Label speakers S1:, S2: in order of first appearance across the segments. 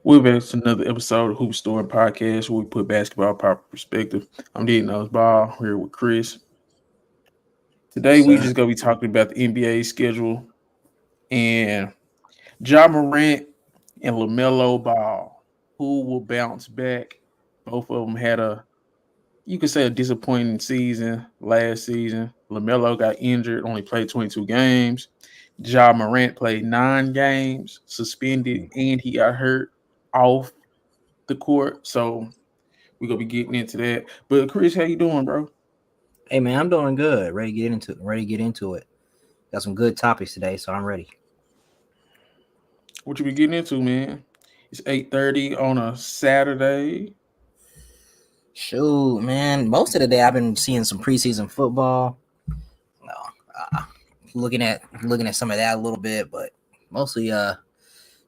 S1: We're back to another episode of Hoop Story Podcast where we put basketball proper perspective. I'm Dean Nose Ball here with Chris. Today we
S2: Sir.
S1: just gonna be talking about the NBA schedule and Morant and Lamelo Ball. Who will bounce back? Both of them had you could say a disappointing season last season. Lamelo got injured, only played 22 games. Morant played 9 games, suspended, and he got hurt off the court. So we're gonna be getting into that. But Chris, how you doing, bro?
S2: Hey man, I'm doing good. Ready to get into it. Got some good topics today, so I'm ready.
S1: What you be getting into, man? It's 8:30 on a Saturday.
S2: Shoot, man. Most of the day I've been seeing some preseason football. No, uh, looking at some of that a little bit, but mostly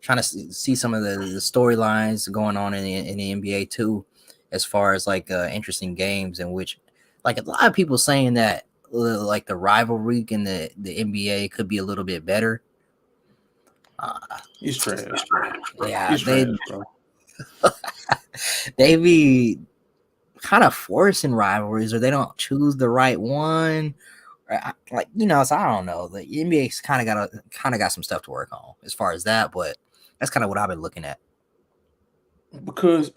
S2: trying to see some of the storylines going on in the NBA too, as far as like interesting games in which like a lot of people saying that like the rivalry in the NBA could be a little bit better. Uh,
S1: It's trash.
S2: yeah,
S1: It's trash, bro.
S2: they be kind of forcing rivalries, or they don't choose the right one. Like so I don't know. The NBA's kind of got some stuff to work on as far as that, but that's kind of what I've been looking at.
S1: Because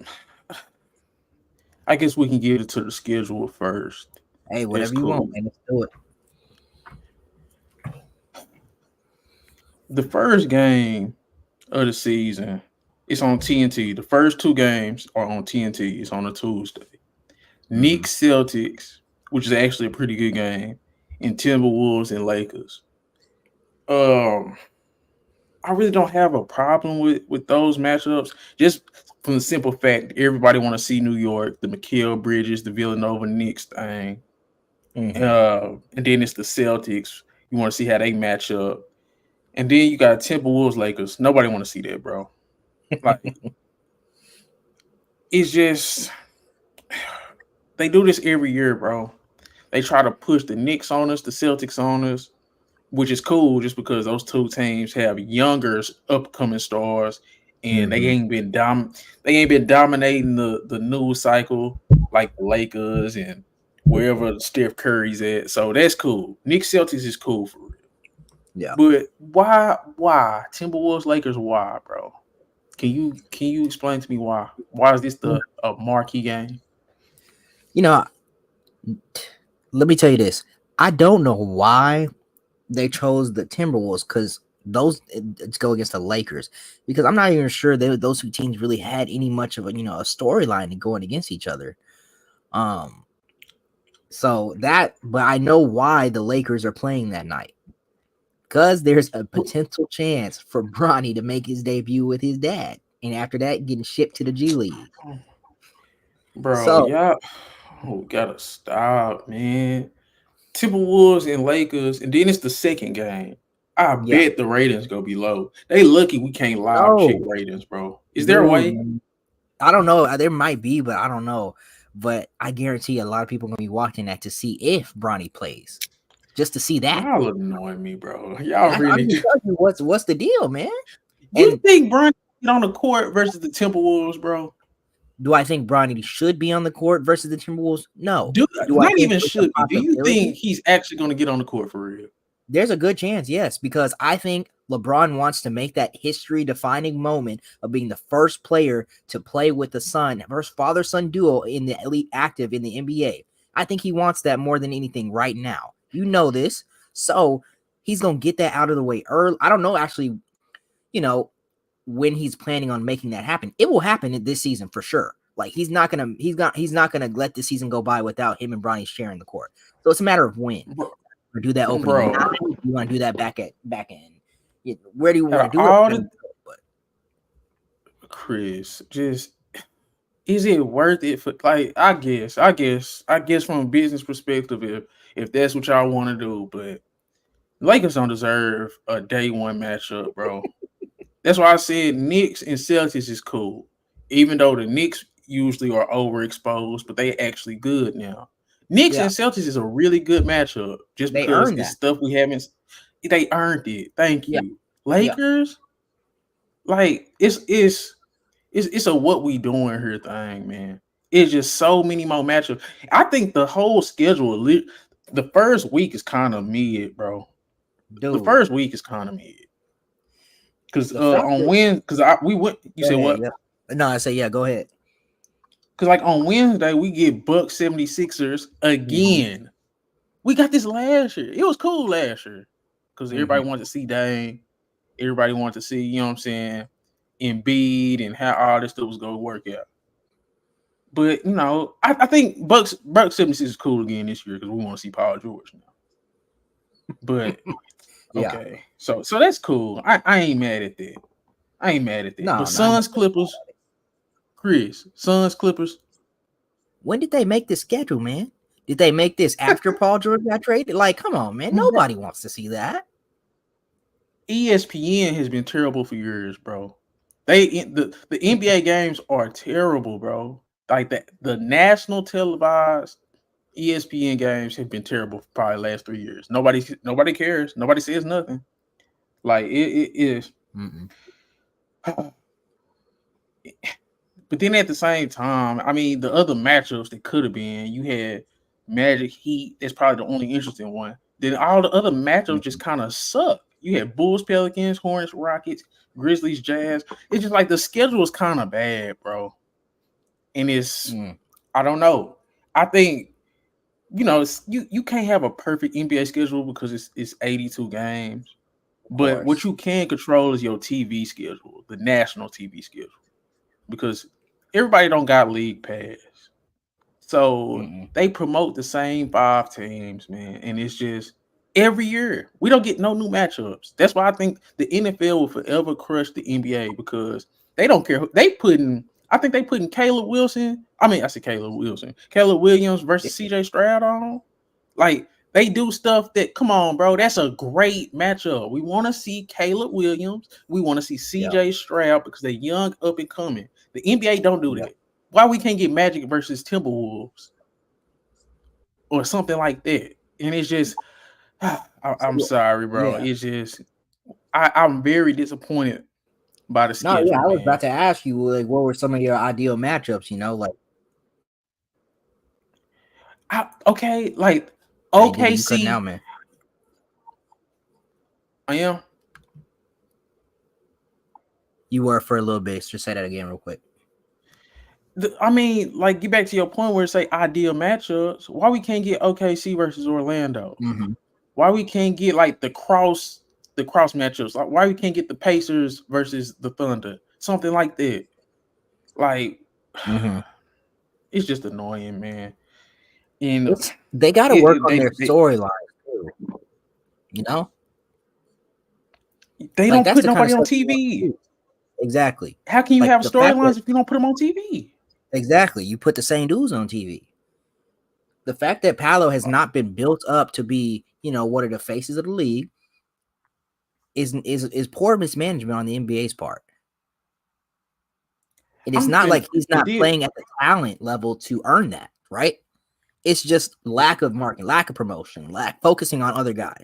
S1: I guess we can get into the schedule first.
S2: Hey,
S1: That's
S2: whatever you want,
S1: cool.
S2: man, let's do it.
S1: The first game of the season is on TNT. The first 2 games are on TNT. It's on a Tuesday.
S2: Mm-hmm.
S1: Knicks Celtics, which is actually a pretty good game, and Timberwolves and Lakers. Um, I really don't have a problem with those matchups. Just from the simple fact everybody want to see New York, the Mikal Bridges, the Villanova Knicks thing,
S2: Mm-hmm.
S1: and then it's the Celtics. You want to see how they match up, and then you got Timberwolves Lakers. Nobody want to see that, bro. Like it's just they do this every year, bro. They try to push the Knicks on us, the Celtics on us, which is cool just because those 2 teams have younger upcoming stars and
S2: Mm-hmm.
S1: they ain't been dominating the news cycle like the Lakers and wherever Steph Curry's at. So that's cool. Nick Celtics is cool for real.
S2: Yeah.
S1: But why Timberwolves Lakers why, bro? Can you explain to me why? Why is this the a marquee game?
S2: You know, let me tell you this. I don't know why they chose the Timberwolves because it's go against the Lakers, because I'm not even sure those 2 teams really had any much of a storyline going against each other. Um, but I know why the Lakers are playing that night, because there's a potential chance for Bronny to make his debut with his dad, and after that, getting shipped to the G League.
S1: Bro,
S2: So
S1: y'all gotta stop, man. Timberwolves and Lakers, and then it's the second game. I
S2: yeah,
S1: bet the ratings go be low. They lucky we can't live check
S2: no,
S1: ratings, bro. Is there a way?
S2: dude, I don't know. There might be, but I don't know. But I guarantee a lot of people are gonna be watching that to see if Bronny plays, just to see that.
S1: Y'all annoying me, bro. Y'all
S2: I'm
S1: really
S2: just
S1: do.
S2: telling you what's the deal, man.
S1: You
S2: And
S1: think Brian get on the court versus the Timberwolves, bro?
S2: do I think Bronny should be on the court versus the Timberwolves? No.
S1: Do
S2: Do I
S1: not
S2: think
S1: even
S2: it's a
S1: should be. Do you
S2: possibility?
S1: think he's actually gonna get on the court for real?
S2: There's a good chance, yes, because I think LeBron wants to make that history-defining moment of being the first player to play with the son, first father-son duo in the elite active in the NBA. I think he wants that more than anything right now. You know this. So he's gonna get that out of the way early. I don't know actually, you know, when he's planning on making that happen. It will happen in this season for sure. Like he's not gonna let the season go by without him and Bronny sharing the court. So it's a matter of when.
S1: Bro,
S2: Or do that opening
S1: bro,
S2: night? You want to do that back end? Where do you
S1: out
S2: want
S1: of
S2: to do
S1: all
S2: it?
S1: the Chris, just is it worth it for like I guess from a business perspective if that's what y'all want to do, but Lakers don't deserve a day one matchup, bro. That's why I said Knicks and Celtics is cool. Even though the Knicks usually are overexposed, but they actually good now. Knicks
S2: Yeah,
S1: and Celtics is a really good matchup just
S2: they
S1: because
S2: earned
S1: it's
S2: that.
S1: stuff we haven't they earned it. Thank
S2: Yeah,
S1: you.
S2: yeah.
S1: Lakers, like it's it's a what we doing here thing, man. It's just so many more matchups. I think the whole schedule, the first week is kind of mid, bro. The
S2: Dude,
S1: first week is kind of mid. Because
S2: the fact
S1: on
S2: that
S1: Wednesday, we went. You
S2: go
S1: said
S2: ahead,
S1: what?
S2: yeah. No, I say yeah, go ahead.
S1: Because like on Wednesday, we get Bucks 76ers
S2: Mhm,
S1: again. We got this last year. It was cool last year. Because
S2: mhm.
S1: everybody wanted to see Dame. Everybody wanted to see, you know what I'm saying, Embiid and how all this stuff was going to work out. But, I think Bucks 76 is cool again this year because we want to see Paul George now. But,
S2: Yeah.
S1: okay. So that's cool. I ain't mad at that. I ain't mad at that.
S2: No,
S1: But
S2: not
S1: Suns Clippers, Chris, Suns Clippers.
S2: when did they make this schedule, man? Did they make this after Paul George got traded? Like, come on, man. Nobody wants to see that.
S1: ESPN has been terrible for years, bro. The NBA games are terrible, bro. Like the national televised ESPN games have been terrible for probably the last 3 years. Nobody cares. Nobody says nothing. Like it is.
S2: Mm-mm.
S1: But then at the same time, I mean, the other matchups that could have been, you had Magic Heat. That's probably the only interesting one. Then all the other matchups just kind of suck. You had Bulls, Pelicans, Hornets, Rockets, Grizzlies, Jazz. It's just like the schedule is kind of bad, bro. And I don't know. I think you can't have a perfect NBA schedule because it's 82 games.
S2: Of
S1: But what
S2: course.
S1: you can control is your TV schedule, the national TV schedule, because everybody don't got league pass. So
S2: Mm-mm.
S1: they promote the same 5 teams, man, and it's just every year we don't get no new matchups. That's why I think the NFL will forever crush the NBA because they don't care. I think they putting Caleb Wilson. I mean, I said Caleb Wilson, Caleb Williams versus CJ Stroud on. Like they do stuff that, come on, bro, that's a great matchup. We want to see Caleb Williams. We want to see
S2: Yeah.
S1: CJ Stroud because they're young, up and coming. The NBA don't do
S2: Yeah.
S1: that. Why we can't get Magic versus Timberwolves or something like that? And it's just, I'm
S2: Yeah.
S1: sorry, bro.
S2: Yeah.
S1: It's just, I'm very disappointed by the
S2: No, yeah,
S1: schedule,
S2: I was
S1: man.
S2: about to ask you, like, what were some of your ideal matchups? Like,
S1: Okay, like
S2: hey, dude, you cutting
S1: OKC.
S2: out, man.
S1: I am.
S2: You were for a little bit. Just say that again, real quick.
S1: I mean, like, get back to your point where it's say ideal matchups. Why we can't get OKC versus Orlando?
S2: Mm-hmm.
S1: Why we can't get like the cross matchups? Like, why we can't get the Pacers versus the Thunder? Something like that. Like,
S2: Mm-hmm.
S1: it's just annoying, man. And
S2: They got to work on their
S1: they
S2: storyline too. You know,
S1: they
S2: like
S1: don't
S2: that's
S1: put
S2: the kind of
S1: nobody on
S2: stuff you want to
S1: TV.
S2: do. Exactly.
S1: How can you
S2: Like
S1: have
S2: the fact that
S1: storylines if you don't put them on TV?
S2: exactly you put the same dudes on TV. The fact that Paolo has not been built up to be, one of the faces of the league is poor mismanagement on the NBA's part. And it's not like he's
S1: But
S2: not playing at the talent level to earn that, right? It's just lack of marketing, lack of promotion, focusing on other guys.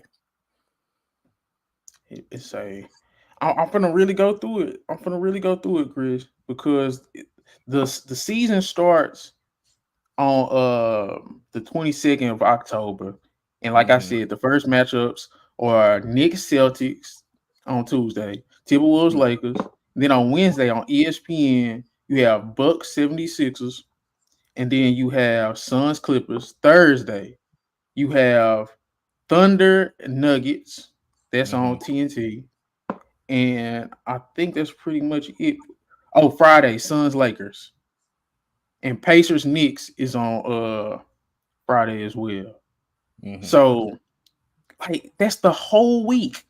S1: it's I'm gonna really go through it. I'm gonna really go through it, Chris, because the season starts on the 22nd of October, and like I said, the first matchups are Knicks Celtics on Tuesday, Timberwolves Lakers. Then on Wednesday on ESPN, you have Bucks 76ers, and then you have Suns Clippers. Thursday, you have Thunder Nuggets. That's on TNT. And I think that's pretty much it. Oh, Friday, Suns Lakers. And Pacers Knicks is on Friday as well. So like that's the whole week.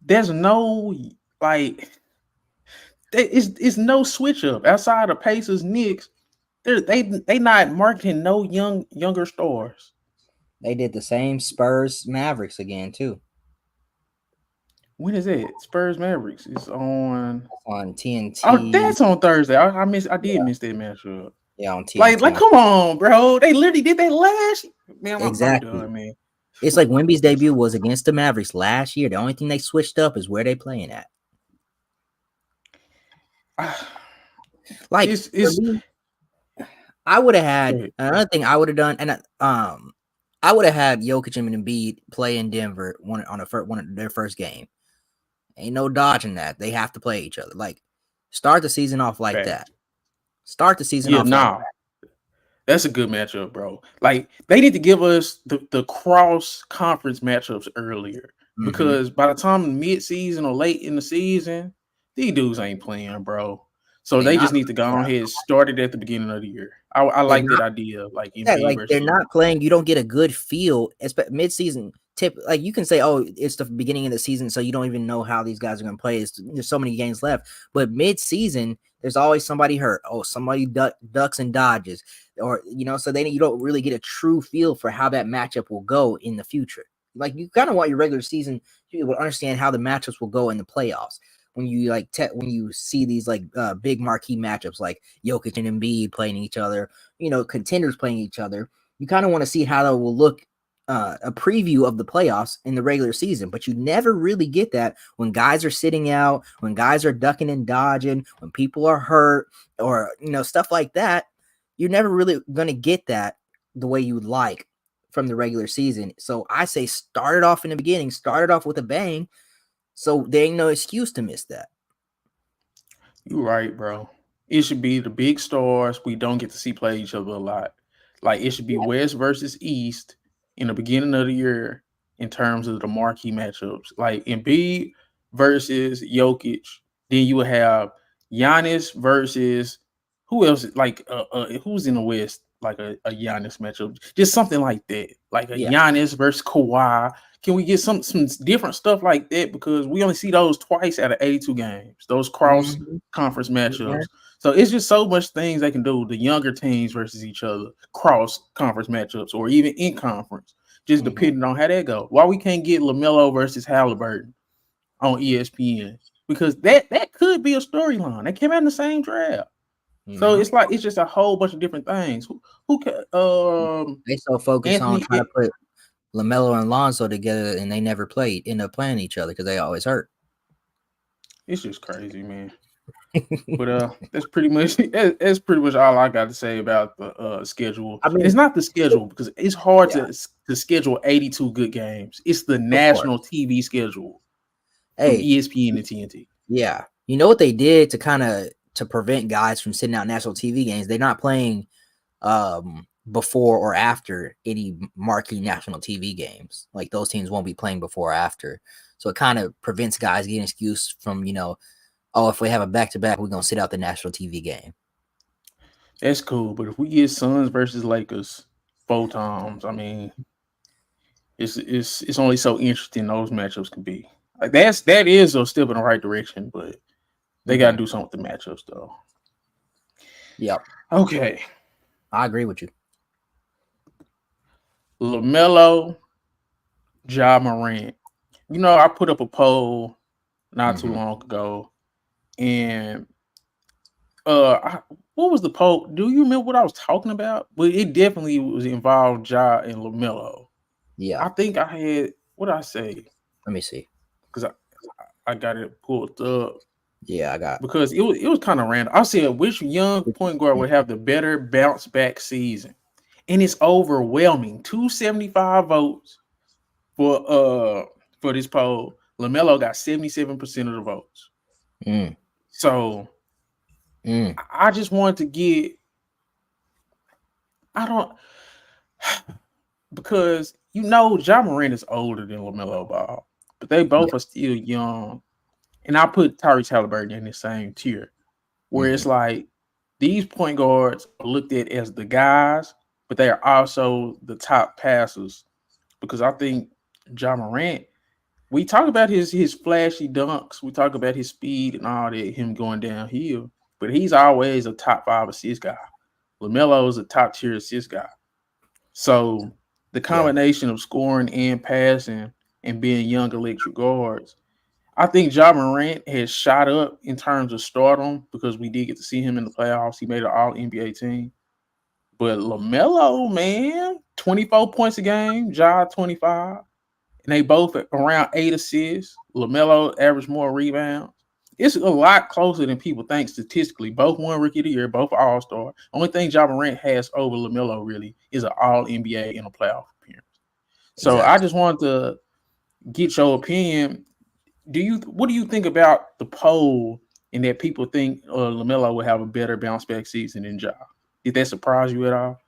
S1: There's no like it's no switch up outside of Pacers Knicks. They not marketing no younger stars.
S2: They did the same Spurs Mavericks again too.
S1: When is it? Spurs Mavericks is on
S2: TNT.
S1: Oh, that's on Thursday. I did miss that matchup.
S2: Yeah, on TNT.
S1: Like, come on, bro. They literally did that last. Man,
S2: exactly.
S1: I'm done, man.
S2: It's like Wemby's debut was against the Mavericks last year. The only thing they switched up is where they playing at. Like for
S1: it's
S2: me, I would have
S1: go
S2: had
S1: ahead.
S2: another thing I would have done, and I would have had Jokic and Embiid play in Denver one of their first game. Ain't no dodging that. They have to play each other. Like start the season off like that.
S1: Fact.
S2: Start the season
S1: Yeah,
S2: off like
S1: nah. That's a good matchup, bro. Like they need to give us the cross conference matchups earlier
S2: that. Mm-hmm.
S1: because by the time mid season or late in the season, these dudes ain't playing, bro. So
S2: They
S1: they
S2: not.
S1: just need to go
S2: Yeah,
S1: ahead and start it at the beginning of the year. I
S2: they're
S1: like that
S2: not.
S1: idea, like
S2: Yeah,
S1: Embiid
S2: like they're
S1: versus
S2: not
S1: Jokic.
S2: playing. You don't get a good feel. Mid-season tip. Like you can say, "Oh, it's the beginning of the season," so you don't even know how these guys are going to play. There's so many games left. But mid-season, there's always somebody hurt. Oh, somebody ducks and dodges, or so then you don't really get a true feel for how that matchup will go in the future. Like you kind of want your regular season to will understand how the matchups will go in the playoffs. When you when you see these big marquee matchups like Jokic and Embiid playing each other, contenders playing each other, you kind of want to see how that will look, a preview of the playoffs in the regular season. But you never really get that when guys are sitting out, when guys are ducking and dodging, when people are hurt, or stuff like that. You're never really going to get that the way you would like from the regular season. So I say start it off in the beginning, start it off with a bang, so there ain't no excuse to miss that.
S1: You right, bro. It should be the big stars we don't get to see play each other a lot. Like it should be West versus East in the beginning of the year in terms of the marquee matchups. Like Embiid versus Jokic. Then you would have Giannis versus who else? Like who's in the West? Like a Giannis matchup, just something like that. Like a
S2: Yeah.
S1: Giannis versus Kawhi. Can we get some different stuff like that? Because we only see those twice out of 82 games, those cross
S2: Mm-hmm.
S1: conference
S2: Yeah.
S1: matchups. So it's just so much things they can do. The younger teams versus each other, cross conference matchups, or even in conference, just
S2: Mm-hmm.
S1: depending on how that go. Why we can't get Lamelo versus Halliburton on ESPN? Because that could be a storyline. They came out in the same draft. So
S2: Mm-hmm.
S1: it's like it's just a whole bunch of different things. Who can
S2: They so focused on
S1: Anthony
S2: trying to put Lamelo and Lonzo together, and they never end up playing each other because they always hurt.
S1: it's just crazy, man. But that's pretty much that's pretty much all I got to say about the schedule.
S2: I
S1: And
S2: mean,
S1: it's not the schedule because it's hard
S2: yeah,
S1: to schedule 82 good games. It's the
S2: of course.
S1: national TV schedule from
S2: Hey,
S1: ESPN and TNT.
S2: yeah, you know what they did to to prevent guys from sitting out national TV games? They're not playing before or after any marquee national TV games. Like those teams won't be playing before or after. So it kind of prevents guys getting excuse from, oh, if we have a back to back, we're gonna sit out the national TV game.
S1: That's cool. But if we get Suns versus Lakers 4 times, I mean, it's only so interesting those matchups can be. Like that is a step in the right direction, but they got to
S2: Mm-hmm.
S1: do something with the matchups though.
S2: Yep,
S1: Okay,
S2: I agree with you.
S1: Lamelo, Ja Morant. I put up a poll not too
S2: Mm-hmm.
S1: long ago, and what was the poll? Do you remember what I was talking about? But it definitely was involved Ja and Lamelo.
S2: Yeah,
S1: I think I had what did I say
S2: let me see.
S1: because I got it pulled up
S2: Yeah, I got.
S1: because it was kind of random. I said which young point guard would have the better bounce back season, and it's overwhelming. 275 votes for this poll. Lamelo got 77% of the votes.
S2: Mm,
S1: So
S2: mm,
S1: I just wanted to get I don't because Ja Morant is older than LaMelo Ball, but they
S2: yeah.
S1: both are still young. And I put Tyrese Halliburton in the same tier, where
S2: Mm-hmm.
S1: it's like these point guards are looked at as the guys, but they are also the top passers. Because I think Ja Morant, we talk about his flashy dunks, we talk about his speed and all that, him going downhill, but he's always a top 5 assist guy. LaMelo is a top tier assist guy. So the
S2: Yeah.
S1: combination of scoring and passing and being young electric guards, I think Ja Morant has shot up in terms of stardom because we did get to see him in the playoffs. He made an All NBA team. But LaMelo, man, 24 points a game, Ja 25, and they both at around 8 assists. LaMelo averaged more rebounds. It's a lot closer than people think statistically. Both won Rookie of the Year, both All Star. Only thing Ja Morant has over Lamelo really is an All NBA in a playoff appearance. So I
S2: Exactly.
S1: just wanted to get your opinion. What do you think about the poll and that people think Lamelo will have a better bounce back season than Ja? Did that surprise you at all?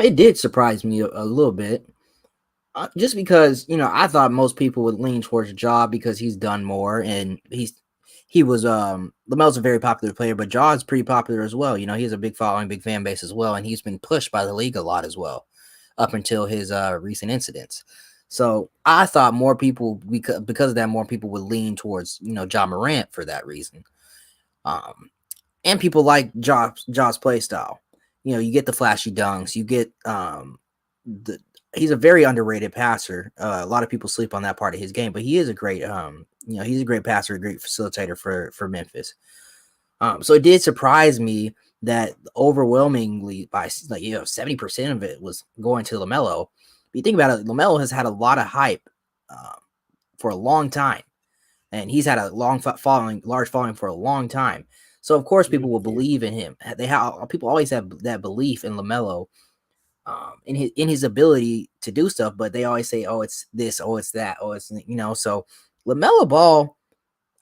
S2: It did surprise me a little bit. Just because I thought most people would lean towards Ja because he's done more and he was Lamelo's a very popular player, but Ja's pretty popular as well. He has a big following, big fan base as well, and he's been pushed by the league a lot as well, up until his recent incidents. So I thought more people because of that, more people would lean towards Ja Morant for that reason. Um, and people like Ja's play style. You get the flashy dunks, you get the he's a very underrated passer. A lot of people sleep on that part of his game, but he is a great he's a great passer, a great facilitator for Memphis. So it did surprise me that overwhelmingly by 70% of it was going to Lamelo. If you think about it, Lamelo has had a lot of hype um, for a long time, and he's had a large following for a long time. So of course
S1: Yeah,
S2: people will
S1: yeah.
S2: believe in him. They have people always have that belief in Lamelo, in his ability to do stuff, but they always say, "Oh, it's this, oh, it's that, oh, it's." So Lamelo Ball,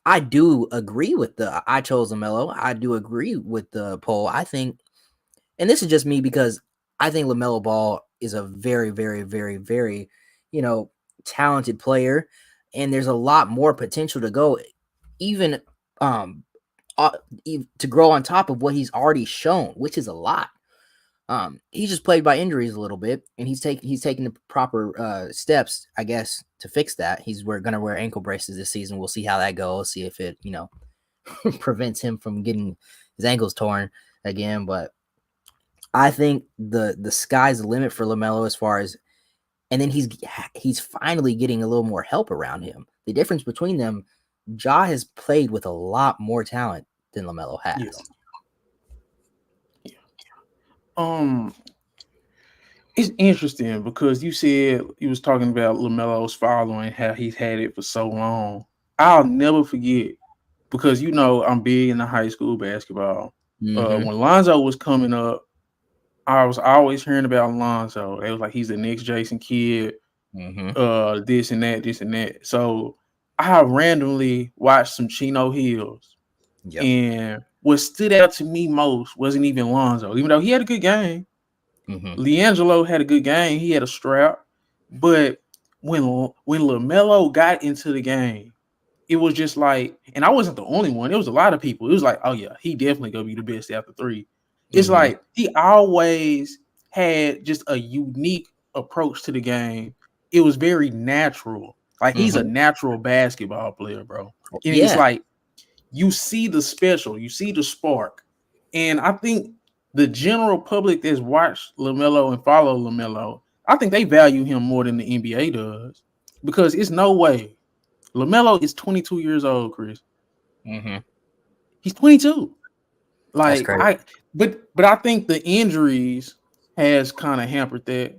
S2: I do agree with the. I chose Lamelo. I do agree with the poll. I think, and this is just me because I think Lamelo Ball is a very, very, very, very, you know, talented player, and there's a lot more potential to go, even um, uh, to grow on top of what he's already shown, which is a lot. He's just plagued by injuries a little bit, and he's taking the proper steps, I guess, to fix that. Gonna wear ankle braces this season. We'll see how that goes. See if it prevents him from getting his ankles torn again. But I think the sky's the limit for Lamelo as far as, and then he's finally getting a little more help around him. The difference between them, Ja has played with a lot more talent than Lamelo
S1: Yeah.
S2: has.
S1: Yeah. Um, it's interesting because you said you was talking about Lamelo's following, how he's had it for so long. I'll never forget because I'm big into high school basketball.
S2: Mm-hmm.
S1: When Lonzo was coming up, I was always hearing about Lonzo. It was like he's the next Jason Kidd,
S2: Mm-hmm.
S1: this and that, this and that. So I randomly watched some Chino Hills,
S2: Yep.
S1: and what stood out to me most wasn't even Lonzo, even though he had a good game.
S2: Mm-hmm.
S1: Leangelo had a good game. He had a strap. But when LaMelo got into the game, it was just like, and I wasn't the only one. It was a lot of people. It was like, oh yeah, he definitely gonna be the best after three. It's
S2: Mm-hmm.
S1: like he always had just a unique approach to the game. It was very natural. Like he's a
S2: Mm-hmm.
S1: natural basketball player, bro. And it's
S2: Yeah.
S1: like you see the special, you see the spark. And I think the general public that's watched LaMelo and follow LaMelo, I think they value him more than the NBA does. Because it's no way. LaMelo is 22 years old, Chris.
S2: Mm-hmm.
S1: He's 22.
S2: That's
S1: Like
S2: crazy.
S1: but I think the injuries has kind of hampered that.
S2: Yeah.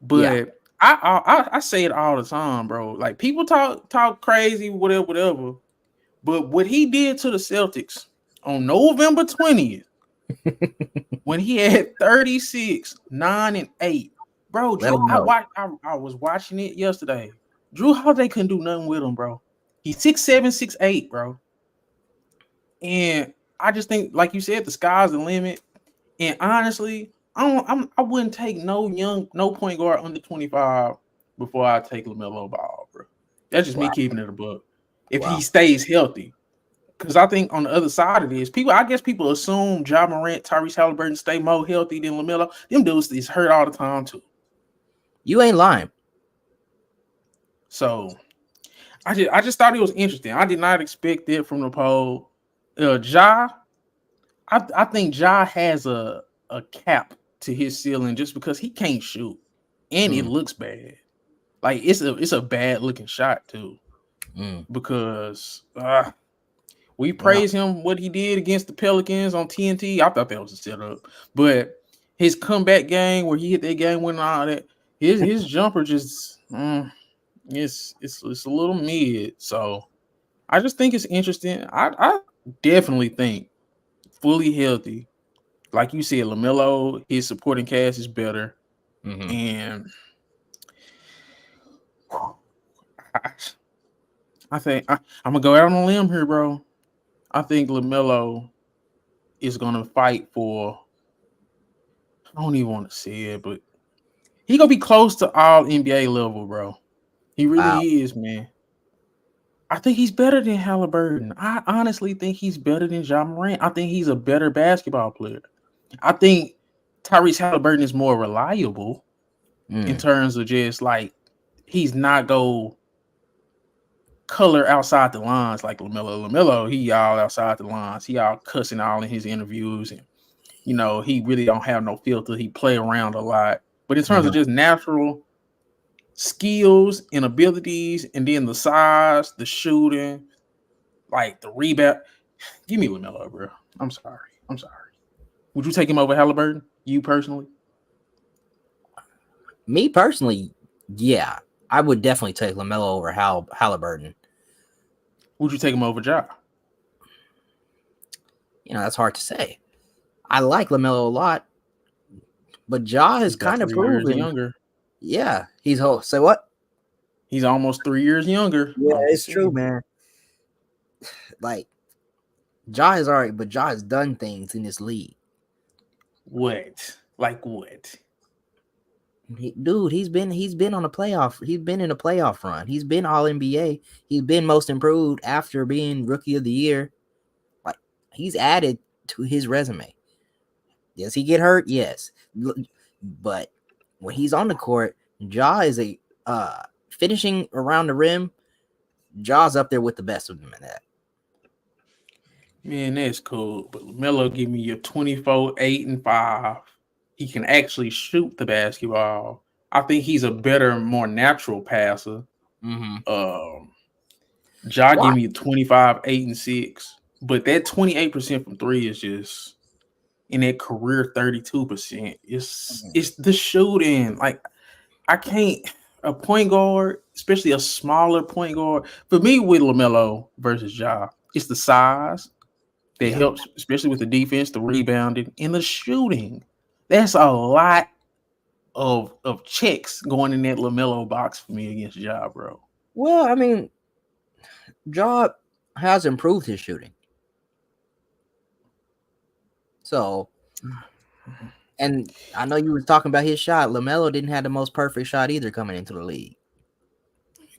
S1: But I say it all the time, bro. Like people talk crazy, whatever, whatever. But what he did to the Celtics on November 20th, when he had 36, 9, and 8, bro,
S2: Let
S1: Drew,
S2: them know.
S1: I was watching it yesterday. Drew Holiday couldn't do nothing with him, bro. He's 6'7", 6'8", bro. And I just think, like you said, the sky's the limit. And honestly, I wouldn't take no point guard under 25 before I take LaMelo Ball, bro. That's just me
S2: Wow.
S1: keeping it a buck. If he
S2: Wow.
S1: stays healthy. Because I think on the other side of this, I guess people assume Ja Morant, Tyrese Halliburton stay more healthy than LaMelo. Them dudes is hurt all the time too.
S2: You ain't lying.
S1: So I just thought it was interesting. I did not expect it from the poll. Ja, I think Ja has a cap to his ceiling just because he can't shoot, and it
S2: Mm,
S1: looks bad. Like it's a bad looking shot too
S2: mm.
S1: because we
S2: Wow.
S1: praise him what he did against the Pelicans on TNT. I thought that was a setup, but his comeback game where he hit that game winning all that, his jumper just it's a little mid. So I just think it's interesting. I definitely think fully healthy, like you said, Lamelo, his supporting cast is better,
S2: Mm-hmm.
S1: and I, I think I'm gonna go out on a limb here, bro. I think Lamelo is gonna fight for. I don't even want to say it, but he gonna be close to all NBA level, bro. He
S2: Wow.
S1: really is, man. I think he's better than Halliburton. I honestly think he's better than Ja Morant. I think he's a better basketball player. I think Tyrese Halliburton is more reliable in
S2: Mm.
S1: terms of just like he's not go color outside the lines like Lamelo. Lamelo, he all outside the lines. He all cussing all in his interviews, and he really don't have no filter. He play around a lot. But in terms of
S2: Mhm.
S1: just natural skills and abilities, and then the size, the shooting, like the rebound, give me Lamelo, bro. I'm sorry. I'm sorry. Would you take him over Halliburton? You personally?
S2: Me personally, yeah, I would definitely take Lamelo over Halliburton.
S1: Would you take him over Ja?
S2: That's hard to say. I like Lamelo a lot, but Ja
S1: He's
S2: has
S1: about
S2: kind of
S1: 3 years
S2: proven,
S1: younger.
S2: yeah, he's whole. Say what?
S1: He's almost 3 years younger.
S2: Yeah,
S1: I'm
S2: it's
S1: just
S2: true,
S1: saying.
S2: man. Like Ja is alright, but Ja has done things in this league.
S1: What? Like what?
S2: Dude, he's been on a playoff. He's been in a playoff run. He's been All NBA. He's been Most Improved after being Rookie of the Year. Like he's added to his resume. Does he get hurt? Yes, but when he's on the court, Ja is a finishing around the rim. Ja's up there with the best of them in that.
S1: Man, that's cool. But LaMelo give me your 24, 8, and 5. He can actually shoot the basketball. I think he's a better, more natural passer.
S2: Mm-hmm.
S1: Um, Ja
S2: Why?
S1: give me 25, 8, and 6. But that 28% from three is just in that career 32%. It's the shooting. Like I can't a point guard, especially a smaller point guard. For me with LaMelo versus Ja, it's the size that
S2: Yeah.
S1: helps, especially with the defense, the rebounding, and the shooting. That's a lot of checks going in that LaMelo box for me against Ja, bro.
S2: Well, I mean, Ja has improved his shooting. So, and I know you were talking about his shot. Lamelo didn't have the most perfect shot either coming into the league.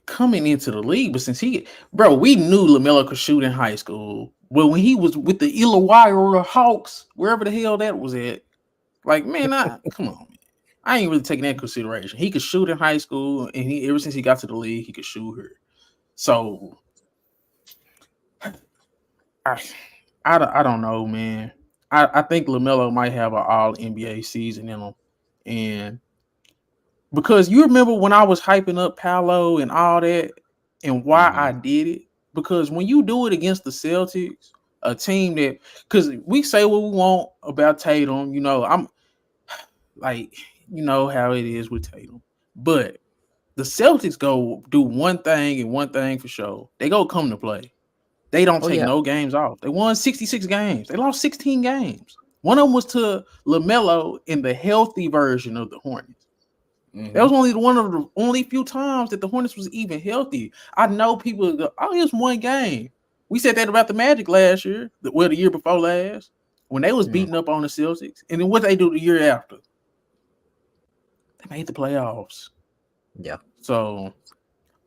S1: Coming into the league, but bro, we knew LaMelo could shoot in high school. Well, when he was with the Illawarra Hawks, wherever the hell that was at, like, man, come on, man. I ain't really taking that into consideration. He could shoot in high school, and ever since he got to the league, he could shoot here. So I don't know, man. I think LaMelo might have an all NBA season in him. And because you remember when I was hyping up Paolo and all that and why
S2: Mm-hmm.
S1: I did it? Because when you do it against the Celtics, a team that because we say what we want about Tatum, I'm like, you know how it is with Tatum. But the Celtics go do one thing and one thing for sure. They go come to play. They don't
S2: Oh
S1: take
S2: yeah.
S1: no games off. They won 66 games. They lost 16 games. One of them was to LaMelo in the healthy version of the Hornets. That
S2: Mm-hmm.
S1: was only one of the only few times that the Hornets was even healthy. I know people go, oh, it's one game. We said that about the Magic last year, the year before last, when they was
S2: Mm.
S1: beating up on the Celtics. And then what they do the year after? They made the playoffs.
S2: Yeah.
S1: So,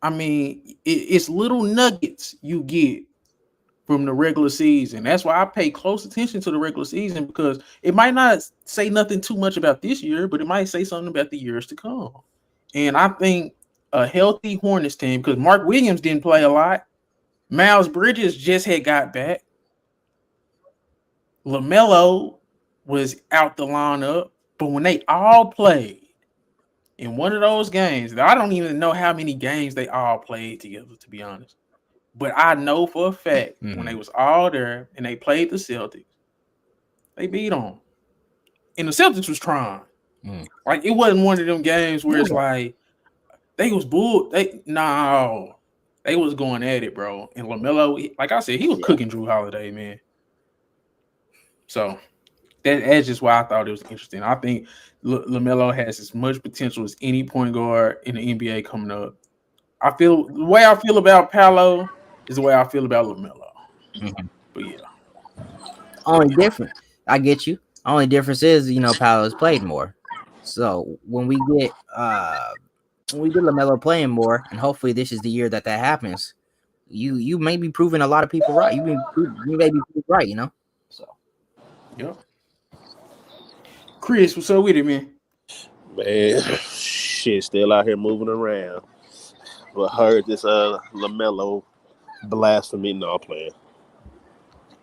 S1: I mean, it's little nuggets you get from the regular season. That's why I pay close attention to the regular season because it might not say nothing too much about this year, but it might say something about the years to come. And I think a healthy Hornets team, because Mark Williams didn't play a lot. Miles Bridges just had got back. LaMelo was out the lineup. But when they all played in one of those games, I don't even know how many games they all played together, to be honest. But I know for a fact when
S2: Mm-hmm.
S1: they was all there and they played the Celtics, they beat them. And the Celtics was trying.
S2: Mm.
S1: Like it wasn't one of them games where
S2: No,
S1: it's like they was bull. They They was going at it, bro. And Lamelo, like I said, he was cooking Drew Holiday, man. So that's just why I thought it was interesting. I think Lamelo has as much potential as any point guard in the NBA coming up. The way I feel about Paolo is the way I feel about Lamelo.
S2: Mm-hmm.
S1: But yeah.
S2: Only different. I get you. Only difference is, Paolo's played more. So when we get LaMelo playing more, and hopefully this is the year that happens, you may be proving a lot of people right. You may be proved right, So
S1: Yep. Chris, what's up with it, man?
S3: Man, shit, still out here moving around. But heard this Lamelo blasphemy. No, I'm playing.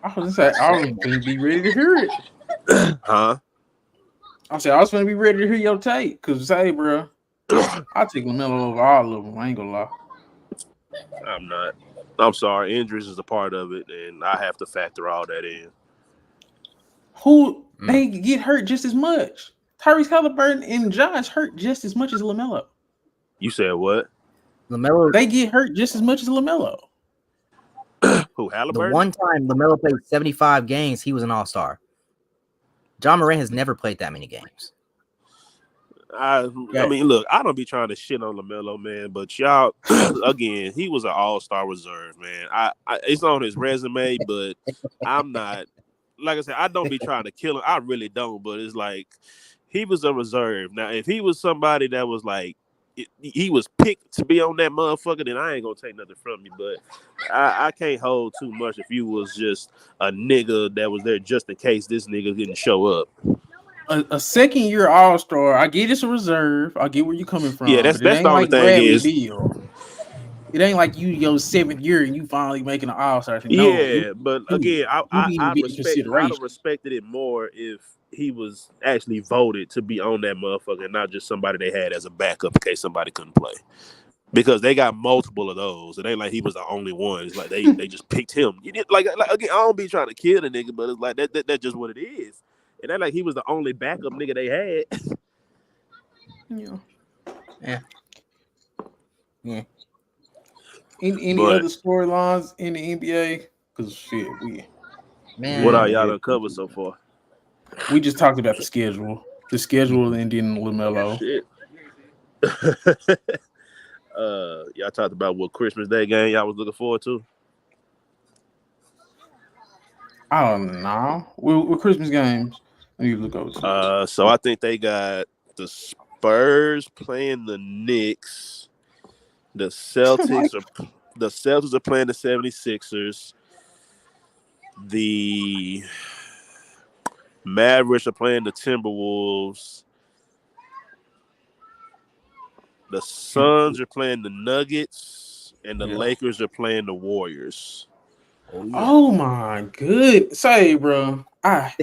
S1: I was gonna say I was gonna be ready to hear it.
S3: Huh?
S1: I said I was gonna be ready to hear your take, cause say, bro, I take Lamelo over all of them. I ain't gonna lie.
S3: I'm not. I'm sorry. Injuries is a part of it, and I have to factor all that in.
S1: They get hurt just as much. Tyrese Halliburton and Josh hurt just as much as Lamelo.
S3: You said what?
S2: LaMelo,
S1: they get hurt just as much as Lamelo.
S3: Who, Halliburton?
S2: The one time LaMelo played 75 games, he was an all-star. John Morant has never played that many games.
S3: I mean, look, I don't be trying to shit on LaMelo, man, but y'all, again, he was an all-star reserve, man. It's on his resume, but I'm not. Like I said, I don't be trying to kill him. I really don't, but it's like he was a reserve. Now, if he was somebody that was like he was picked to be on that motherfucker, then I ain't gonna take nothing from you. But I can't hold too much if you was just a nigga that was there just in case this nigga didn't show up.
S1: A second-year all-star, I get it's a reserve. I get where you coming from.
S3: Yeah, that's the only
S1: like
S3: thing
S1: Bradley
S3: is.
S1: Beal. It ain't like you your 7th year and you finally making an all-star.
S3: No, but again, I'd have respected it more if he was actually voted to be on that motherfucker and not just somebody they had as a backup in case somebody couldn't play. Because they got multiple of those. It ain't like he was the only one. It's like they just picked him. You did, like again, I don't be trying to kill the nigga, but it's like that's just what it is. It ain't like he was the only backup nigga they had.
S1: Yeah. Any other storylines in the NBA? Because shit,
S3: what are y'all uncovered so far?
S1: We just talked about the schedule and then LaMelo.
S3: Shit. Y'all talked about what Christmas Day game y'all was looking forward to?
S1: I don't know. With Christmas games, let me look over.
S3: So I think they got the Spurs playing the Knicks. The Celtics are playing the 76ers. The Mavericks are playing the Timberwolves. The Suns are playing the Nuggets, and the Lakers are playing the Warriors.
S1: Oh my good. Say, bro. I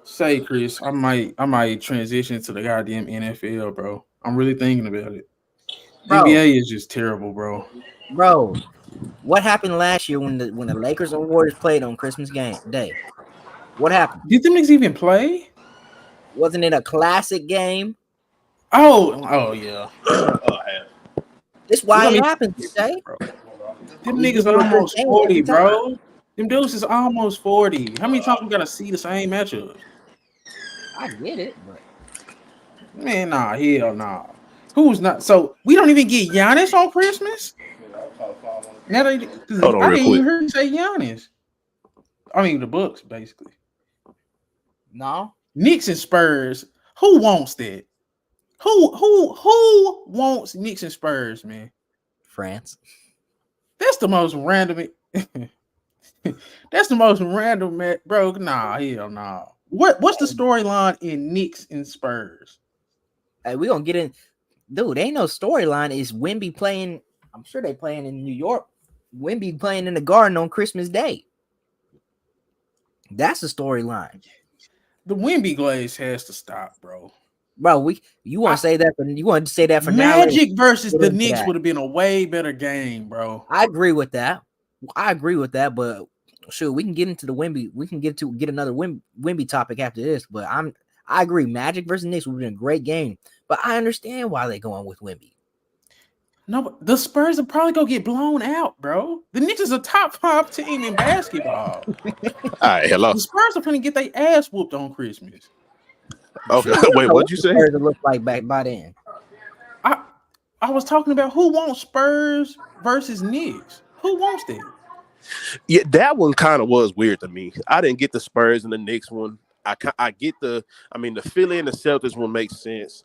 S1: say, Chris, I might transition to the goddamn NFL, bro. I'm really thinking about it. Bro, NBA is just terrible, bro.
S2: Bro, what happened last year when the Lakers and Warriors played on Christmas Day? What happened?
S1: Did them niggas even play?
S2: Wasn't it a classic game?
S1: Oh yeah.
S2: That's why it happened today.
S1: Them niggas are almost 40, bro. Them dudes is almost 40. How many times we gotta see the same matchups?
S2: I get it, but
S1: man, nah, hell nah. Who's not? So we don't even get Giannis on Christmas. Now I didn't even hear you say Giannis. I mean the Bucks, basically.
S2: No.
S1: Knicks and Spurs. Who wants that? Who wants Knicks and Spurs, man?
S2: France.
S1: That's the most random. That's the most random, bro. Nah, hell nah. What's the storyline in Knicks and Spurs?
S2: Hey, we gonna get in, dude. Ain't no storyline. Is Wemby playing? I'm sure they playing in New York. Wemby playing in the Garden on Christmas Day. That's the storyline.
S1: The Wemby glaze has to stop, bro.
S2: Bro, you want to say that? You want to say that for
S1: Magic versus the Knicks would have been a way better game, bro.
S2: I agree with that. But sure, we can get into the Wemby. We can get another Wemby topic after this. But I agree. Magic versus Knicks would have been a great game. But I understand why they're going with Wemby.
S1: No, but the Spurs will probably go get blown out, bro. The Knicks is a top 5 team in basketball.
S3: All right, hello.
S1: The Spurs are gonna get their ass whooped on Christmas.
S3: Okay,
S2: I don't
S3: wait,
S2: know
S3: what'd
S2: what
S3: you
S2: the
S3: say?
S2: Spurs will look like back by then.
S1: I was talking about who wants Spurs versus Knicks. Who wants that?
S3: Yeah, that one kind of was weird to me. I didn't get the Spurs and the Knicks one. I get the. I mean, the Philly and the Celtics one makes sense.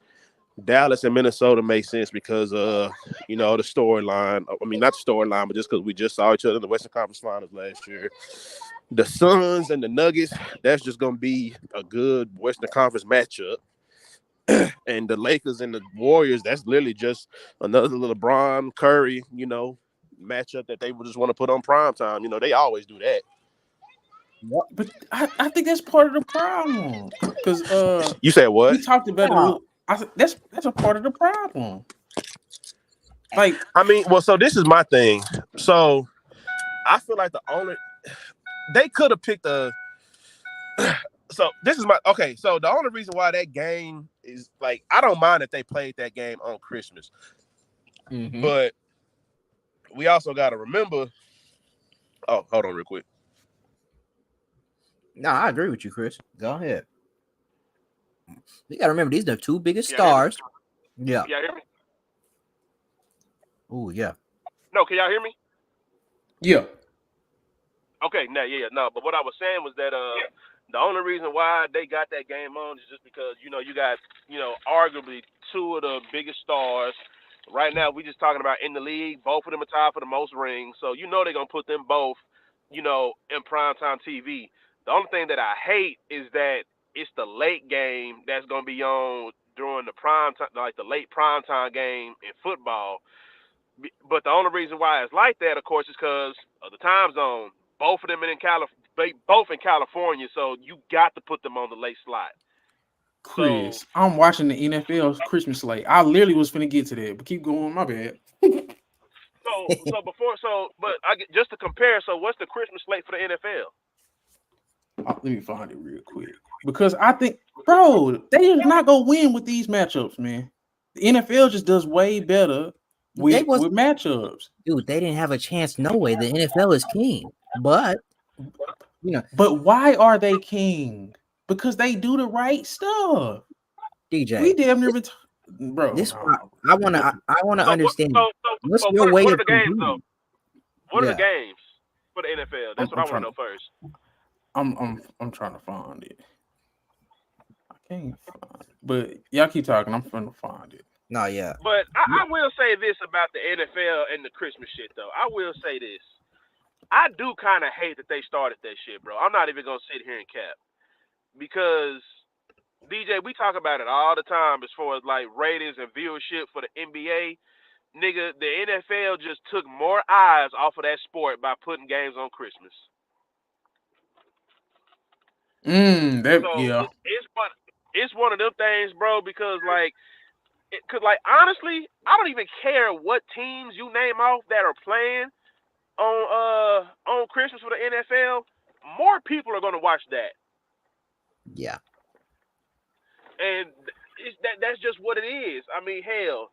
S3: Dallas and Minnesota makes sense because the storyline. I mean, not the storyline, but just because we just saw each other in the Western Conference Finals last year. The Suns and the Nuggets, that's just gonna be a good Western Conference matchup. And the Lakers and the Warriors, that's literally just another LeBron Curry, matchup that they would just want to put on prime time. They always do that.
S1: But I think that's part of the problem. Because
S3: You said what?
S1: we talked about it a little. I said that's a part of the problem. Like,
S3: I mean, well, so this is my thing. So I feel like they could have picked a. So this is my okay. So the only reason why that game is like I don't mind if they played that game on Christmas, but we also got to remember. Oh, hold on, real quick.
S2: No, I agree with you, Chris. Go ahead. You got to remember these are the two biggest stars. Yeah.
S4: Can y'all hear me?
S2: Oh yeah.
S4: No, can y'all hear me?
S1: yeah.
S4: Okay, no. But what I was saying was that the only reason why they got that game on is just because you got arguably two of the biggest stars. Right now, we just talking about in the league. Both of them are tied for the most rings, so they're gonna put them both, in primetime TV. The only thing that I hate is that it's the late game that's gonna be on during the prime time, like the late primetime game in football. But the only reason why it's like that, of course, is because of the time zone. Both of them both in California, so you got to put them on the late slot.
S1: Chris,
S4: So
S1: I'm watching the NFL's Christmas slate. I literally was finna get to that, but keep going. My bad.
S4: just to compare. So what's the Christmas slate for the NFL?
S1: Let me find it real quick because I think, bro, they are not gonna win with these matchups, man. The NFL just does way better with matchups.
S2: Dude, they didn't have a chance. No way. The NFL is king, but
S1: But why are they king? Because they do the right stuff.
S2: DJ,
S1: we damn near bro.
S2: This I want to understand. What's your way
S4: what
S2: of
S4: are the games though? What are the
S2: Yeah.
S4: games for the NFL? That's what I want to know first.
S1: I'm trying to find it. I can't find it. But y'all keep talking. I'm trying to find it.
S2: No, yeah.
S4: But I will say this about the NFL and the Christmas shit though. I will say this. I do kind of hate that they started that shit, bro. I'm not even gonna sit here and cap because DJ, we talk about it all the time as far as like ratings and viewership for the NBA. Nigga, the NFL just took more eyes off of that sport by putting games on Christmas.
S1: Yeah.
S4: It's one of them things, bro, because honestly, I don't even care what teams you name off that are playing on Christmas for the NFL. More people are gonna watch that.
S2: Yeah.
S4: And that's just what it is. I mean, hell,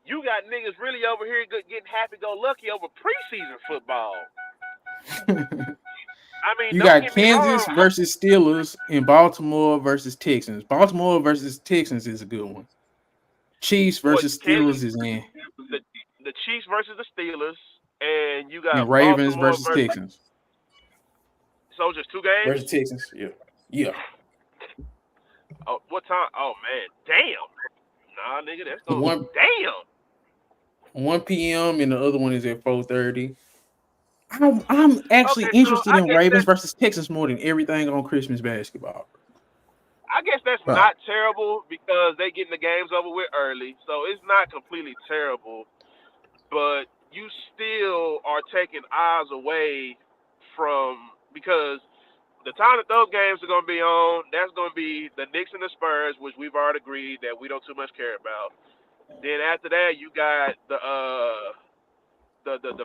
S4: you got niggas really over here getting happy-go-lucky over preseason football. I mean,
S1: you got Kansas versus Steelers and Baltimore versus Texans. Baltimore versus Texans is a good one. Chiefs versus Steelers is in.
S4: The Chiefs versus the Steelers, and you got
S1: and Ravens
S4: Baltimore
S1: versus Texans.
S4: So just 2 games?
S1: Versus Texans, yeah.
S4: Oh, what time? Oh man, damn. Nah, nigga, that's gonna damn.
S1: 1 p.m. and the other one is at 4:30. I'm actually interested in Ravens versus Texans more than everything on Christmas basketball.
S4: I guess that's not terrible because they getting the games over with early, so it's not completely terrible. But you still are taking eyes away from because the time that those games are going to be on, that's going to be the Knicks and the Spurs, which we've already agreed that we don't too much care about. Then after that, you got the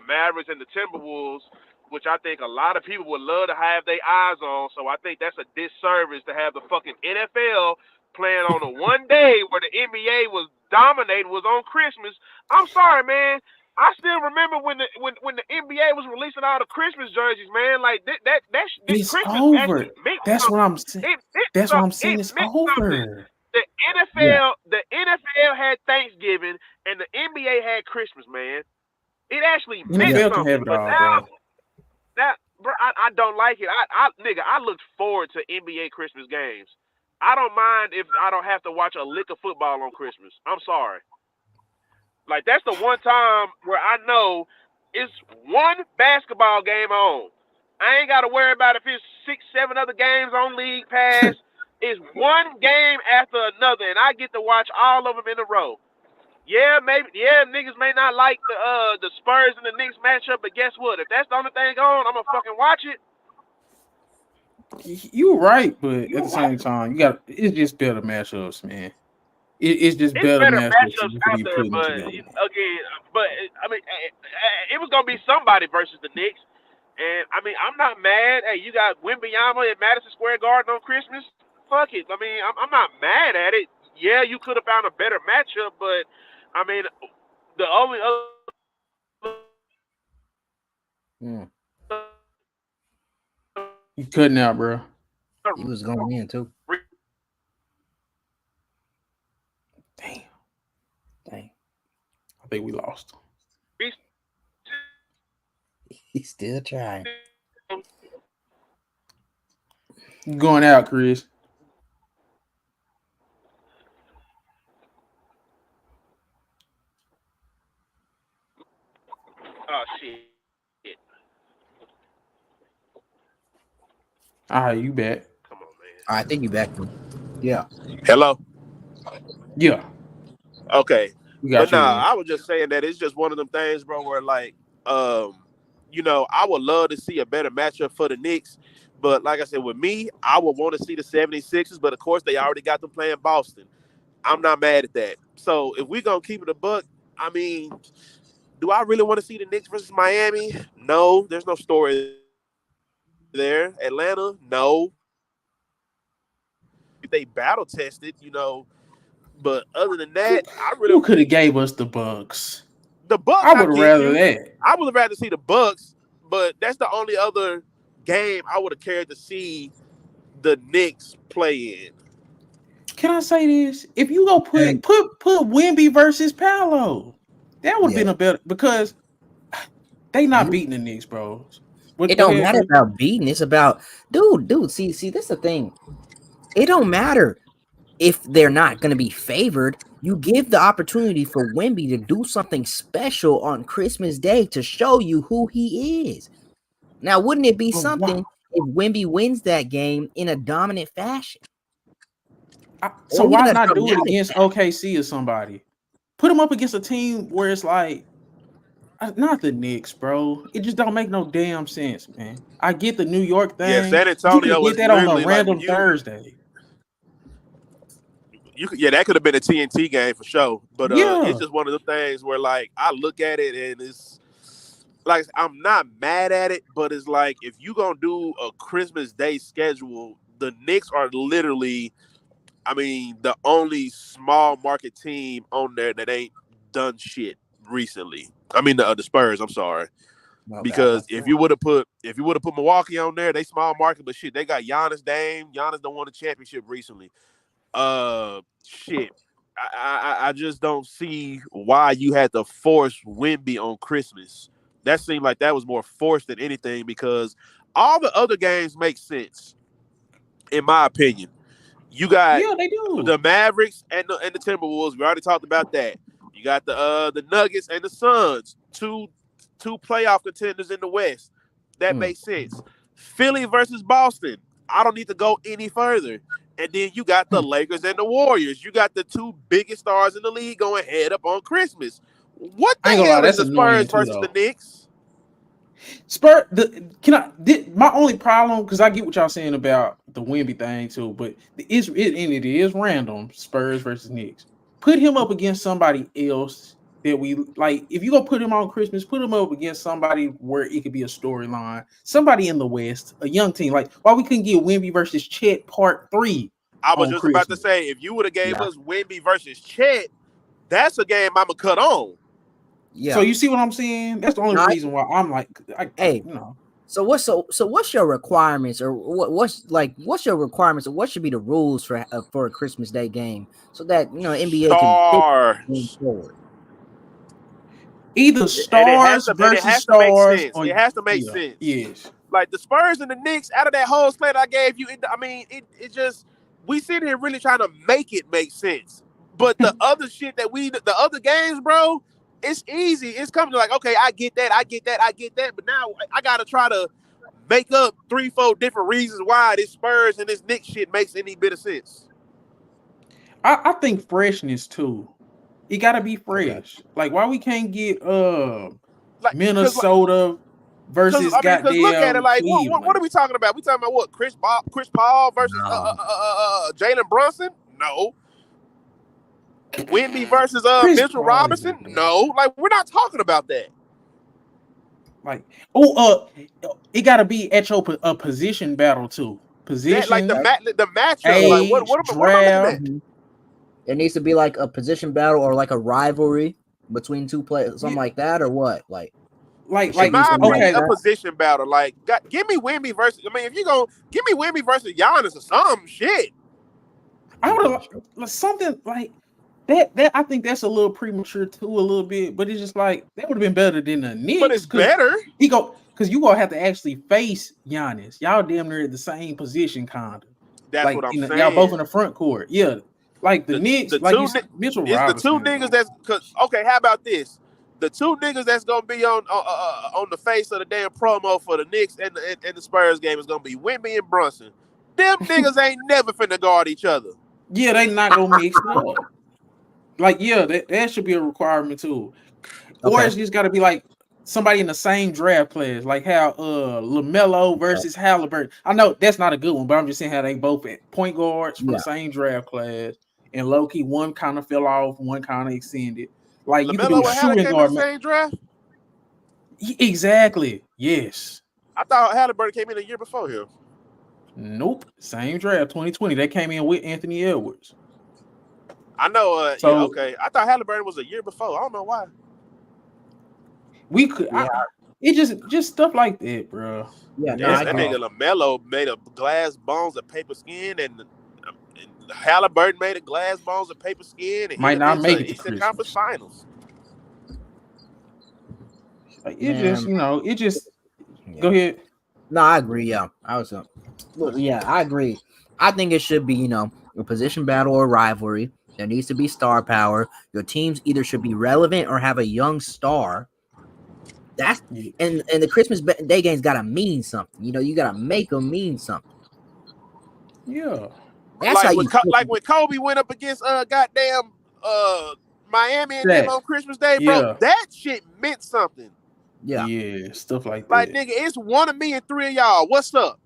S4: Mavericks and the Timberwolves, which I think a lot of people would love to have their eyes on. So I think that's a disservice to have the fucking NFL playing on a one day where the NBA was dominating, was on Christmas. I'm sorry, man. I still remember when the NBA was releasing all the Christmas jerseys, man. Like that
S1: It's
S4: Christmas
S1: over.
S4: actually meant
S1: That's what
S4: something.
S1: I'm saying.
S4: It meant
S1: That's what I'm saying.
S4: It
S1: It's
S4: meant something.
S1: over. Yeah.
S4: The NFL had Thanksgiving and the NBA had Christmas, man. It actually meant
S1: NFL can have
S4: something.
S1: it
S4: But
S1: all, bro.
S4: now, bro, I don't like it. I looked forward to NBA Christmas games. I don't mind if I don't have to watch a lick of football on Christmas. I'm sorry. Like that's the one time where I know it's one basketball game on. I ain't got to worry about if it's 6, 7 other games on League Pass. It's one game after another, and I get to watch all of them in a row. Yeah, maybe. Yeah, niggas may not like the Spurs and the Knicks matchup, but guess what? If that's the only thing on, I'm gonna fucking watch it.
S1: You're right, but at the same time, it's just better matchups, man. It's just
S4: It's
S1: better
S4: better
S1: matchups
S4: matchups
S1: before
S4: out
S1: you
S4: there,
S1: put them
S4: but
S1: together, man.
S4: again, but I mean, it was gonna be somebody versus the Knicks, and I mean, I'm not mad. Hey, you got Wembanyama at Madison Square Garden on Christmas. Fuck it. I mean, I'm not mad at it. Yeah, you could have found a better matchup, but I mean, the only other
S1: You cutting out, bro.
S2: He was going in too.
S1: Damn. I think we lost.
S2: He's still trying.
S1: You going out, Chris.
S4: Oh shit.
S1: All right, you back.
S4: Come on, man.
S2: I think you back. Yeah.
S3: Hello.
S1: Yeah.
S3: Okay.
S1: But
S3: I was just saying that it's just one of them things, bro, where like, you know, I would love to see a better matchup for the Knicks. But like I said, with me, I would want to see the 76ers, but of course they already got them playing Boston. I'm not mad at that. So if we're going to keep it a buck, I mean, do I really want to see the Knicks versus Miami? No, there's no story there. Atlanta? No. If they battle tested, you know, but other than that, I really
S1: you could have gave us the Bucks.
S3: The Bucks,
S1: I would have rather that.
S3: I would have rather see the Bucks, but that's the only other game I would have cared to see the Knicks play in.
S1: Can I say this? If you go put Wemby versus Paolo, that would have been a better, because they not beating the Knicks, bro.
S2: It don't matter about beating. It's about dude. See, that's the thing. It don't matter if they're not going to be favored. You give the opportunity for Wemby to do something special on Christmas Day to show you who he is. Now, wouldn't it be something if Wemby wins that game in a dominant fashion?
S1: So why not do it against OKC or somebody? Put him up against a team where it's like, not the Knicks, bro. It just don't make no damn sense, man. I get the New York thing.
S3: Yeah, San Antonio was
S1: that on a random Thursday.
S3: That could have been a TNT game for sure. But it's just one of the things where, like, I look at it and it's like, I'm not mad at it, but it's like, if you gonna do a Christmas Day schedule, the Knicks are literally, I mean, the only small market team on there that ain't done shit recently. I mean, the Spurs. I'm sorry, because if you would have put Milwaukee on there, they small market, but shit, they got Giannis, Dame. Giannis done won a championship recently. Shit, I just don't see why you had to force Wemby on Christmas. That seemed like that was more forced than anything, because all the other games make sense, in my opinion. You got
S1: they do.
S3: The Mavericks and the Timberwolves. We already talked about that. You got the Nuggets and the Suns, two playoff contenders in the West. That makes sense. Philly versus Boston. I don't need to go any further. And then you got the Lakers and the Warriors. You got the two biggest stars in the league going head up on Christmas. What the hell is the Spurs versus the Knicks?
S1: My only problem, because I get what y'all saying about the Wemby thing too, but it is random. Spurs versus Knicks. Put him up against somebody else that we like. If you go put him on Christmas, put him up against somebody where it could be a storyline. Somebody in the West, a young team. Like, why we couldn't get Wemby versus Chet Part 3?
S3: I was just about to say, if you would have gave us Wemby versus Chet, that's a game I'm gonna cut on.
S2: Yeah.
S1: So you see what I'm saying? That's the only reason why I'm like,
S2: hey, So what's your requirements, or what's your requirements, or what should be the rules for a Christmas Day game, so that NBA can move
S3: Stars.
S2: forward?
S1: Either stars versus stars, or
S3: it has to make sense.
S1: Yes.
S3: Like the Spurs and the Knicks, out of that whole slate I gave you, it just, we sit here really trying to make it make sense. But the other shit the other games, bro, it's easy. It's coming to like, okay, I get that. But now I gotta try to make up 3-4 different reasons why this Spurs and this Knicks shit makes any bit of sense.
S1: I think freshness too. It gotta be fresh. Okay. Like why we can't get Minnesota versus goddamn
S3: look at it like
S1: Cleveland.
S3: What are we talking about? We talking about what? Chris Paul versus Jalen Brunson? No. Wemby versus Mitchell Robinson? No. Like we're not talking about that.
S1: Like it gotta be at your position battle too. Position,
S3: like the matchup. Like what am I looking at?
S2: There needs to be like a position battle or like a rivalry between two players, something like that, or what? Like
S3: a position battle. Like, give me Wemby versus. I mean, if you go, give me Wemby versus Giannis or some shit.
S1: I would have something like that. I think that's a little premature too, a little bit. But it's just like that would have been better than the Knicks.
S3: But it's better.
S1: Because you gonna have to actually face Giannis. Y'all damn near at the same position, kinda.
S3: That's
S1: like,
S3: what I'm saying.
S1: Y'all both in the front court. Yeah. Like the Knicks, Mitchell Robinson.
S3: The two niggas that's okay. How about this? The two niggas that's gonna be on the face of the damn promo for the Knicks and the Spurs game is gonna be Wemby and Brunson. Them niggas ain't never finna guard each other.
S1: Yeah, they not gonna mix it up. Like, yeah, that should be a requirement too. Okay. Or it's just got to be like somebody in the same draft class, like how Lamelo versus Halliburton. I know that's not a good one, but I'm just saying how they both at point guards from the same draft class. And low-key, one kind of fell off, one kind of extended. Like
S3: LaMelo
S1: you could do shooting guard.
S3: In the same draft?
S1: Exactly. Yes.
S3: I thought Halliburton came in a year before him.
S1: Nope. Same draft, 2020. They came in with Anthony Edwards.
S3: I know. Okay. I thought Halliburton was a year before. I don't know why.
S1: We could. Yeah. It just stuff like that, bro.
S3: Yeah. That nigga LaMelo made a glass bones of paper skin, and Halliburton made a glass bones of paper skin, and
S1: might not make it to
S3: Eastern Conference Finals.
S1: Like, it just go ahead.
S2: No, I agree. Yeah, I agree. I think it should be a position battle or rivalry. There needs to be star power. Your teams either should be relevant or have a young star. That's and the Christmas Day game's got to mean something. You got to make them mean something.
S1: Yeah.
S2: That's
S3: like when Kobe went up against goddamn Miami and them on Christmas Day, bro. That shit meant something.
S1: Yeah, stuff like that.
S3: Like, nigga, it's one of me and three of y'all. What's up?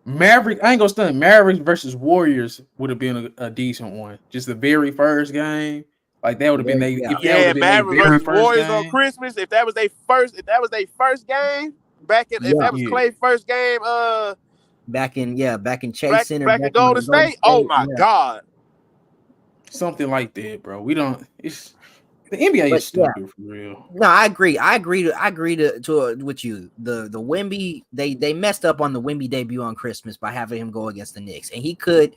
S1: Maverick, I ain't gonna stunt. Mavericks versus Warriors would have been a decent one. Just the very first game, like that would have been
S3: Mavericks versus Warriors on Christmas. If that was their first game back in, if that was Clay's first game,
S2: back in Chase Center,
S3: back in Golden State. Oh my God,
S1: something like that, bro. We don't. It's the NBA is stupid for real.
S2: No, I agree. I agree to with you. The Wemby, they messed up on the Wemby debut on Christmas by having him go against the Knicks, and he could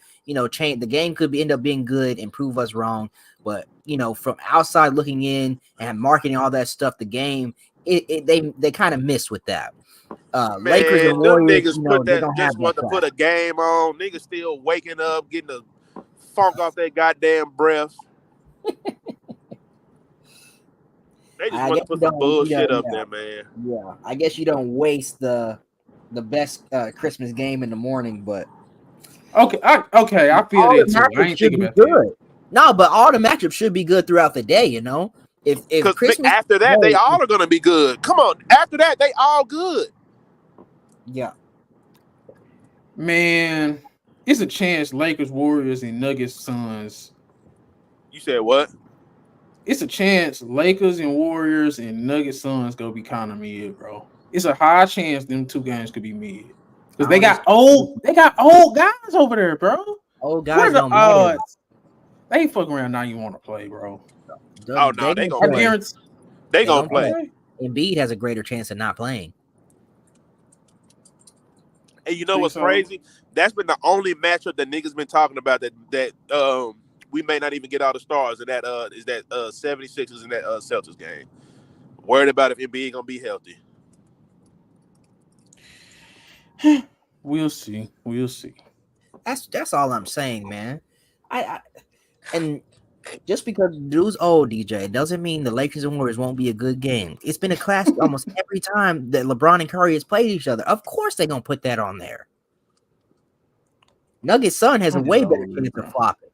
S2: change the game. Could end up being good and prove us wrong. But from outside looking in and marketing all that stuff, the game they kind of missed with that. Lakers and Warriors,
S3: niggas just want to put a game on. Niggas still waking up, getting the funk off their goddamn breath. They just want to put some bullshit up there, man.
S2: Yeah, I guess you don't waste the best Christmas game in the morning, but
S1: okay, I feel that too. I ain't thinking about that.
S2: No, but all the matchups should be good throughout the day. If Christmas
S3: after that, they all are gonna be good. Come on, after that, they all good.
S2: Yeah,
S1: man, it's a chance Lakers, Warriors, and Nuggets, Suns.
S3: You said what?
S1: It's a chance Lakers and Warriors and Nuggets Suns gonna be kind of mid, bro. It's a high chance them two games could be mid because they got old guys over there, bro.
S2: Old guys don't matter.
S1: They ain't fucking around now. You want to play, bro?
S3: Oh no, they gonna play. They gonna play.
S1: Okay.
S2: Embiid has a greater chance of not playing.
S3: And you know
S1: Think
S3: what's
S1: so?
S3: crazy? That's been the only matchup that niggas been talking about that we may not even get all the stars, and that is that 76ers in that Celtics game. Worried about if Embiid gonna be healthy.
S1: We'll see. We'll see.
S2: That's all I'm saying, man. I and just because dude's old, DJ, doesn't mean the Lakers and Warriors won't be a good game. It's been a classic almost every time that LeBron and Curry has played each other. Of course they're gonna put that on there. Nuggets son has a
S1: I'm
S2: way
S1: just
S2: better
S1: over
S2: chance
S1: it, bro.
S2: of flopping.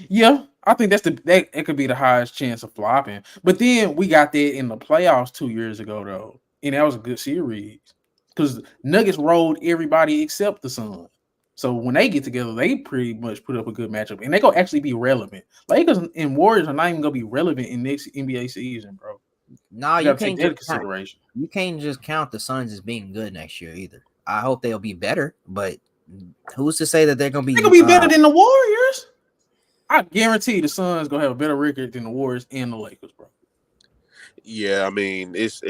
S1: Yeah, I think that it could be the highest chance of flopping. But then we got that in the playoffs 2 years ago, though, and that was a good series because Nuggets rolled everybody except the Suns. So when they get together, they pretty much put up a good matchup, and they gonna actually be relevant. Lakers and Warriors are not even gonna be relevant in next NBA season, bro.
S2: No,
S1: You
S2: you
S1: gotta take
S2: can't
S1: that into
S2: just count.
S1: consideration.
S2: You can't just count the Suns as being good next year either. I hope they'll be better, but who's to say that they're gonna
S1: They
S2: be?
S1: gonna be better than the Warriors. I guarantee the Suns gonna have a better record than the Warriors and the Lakers, bro.
S3: Yeah, I mean it's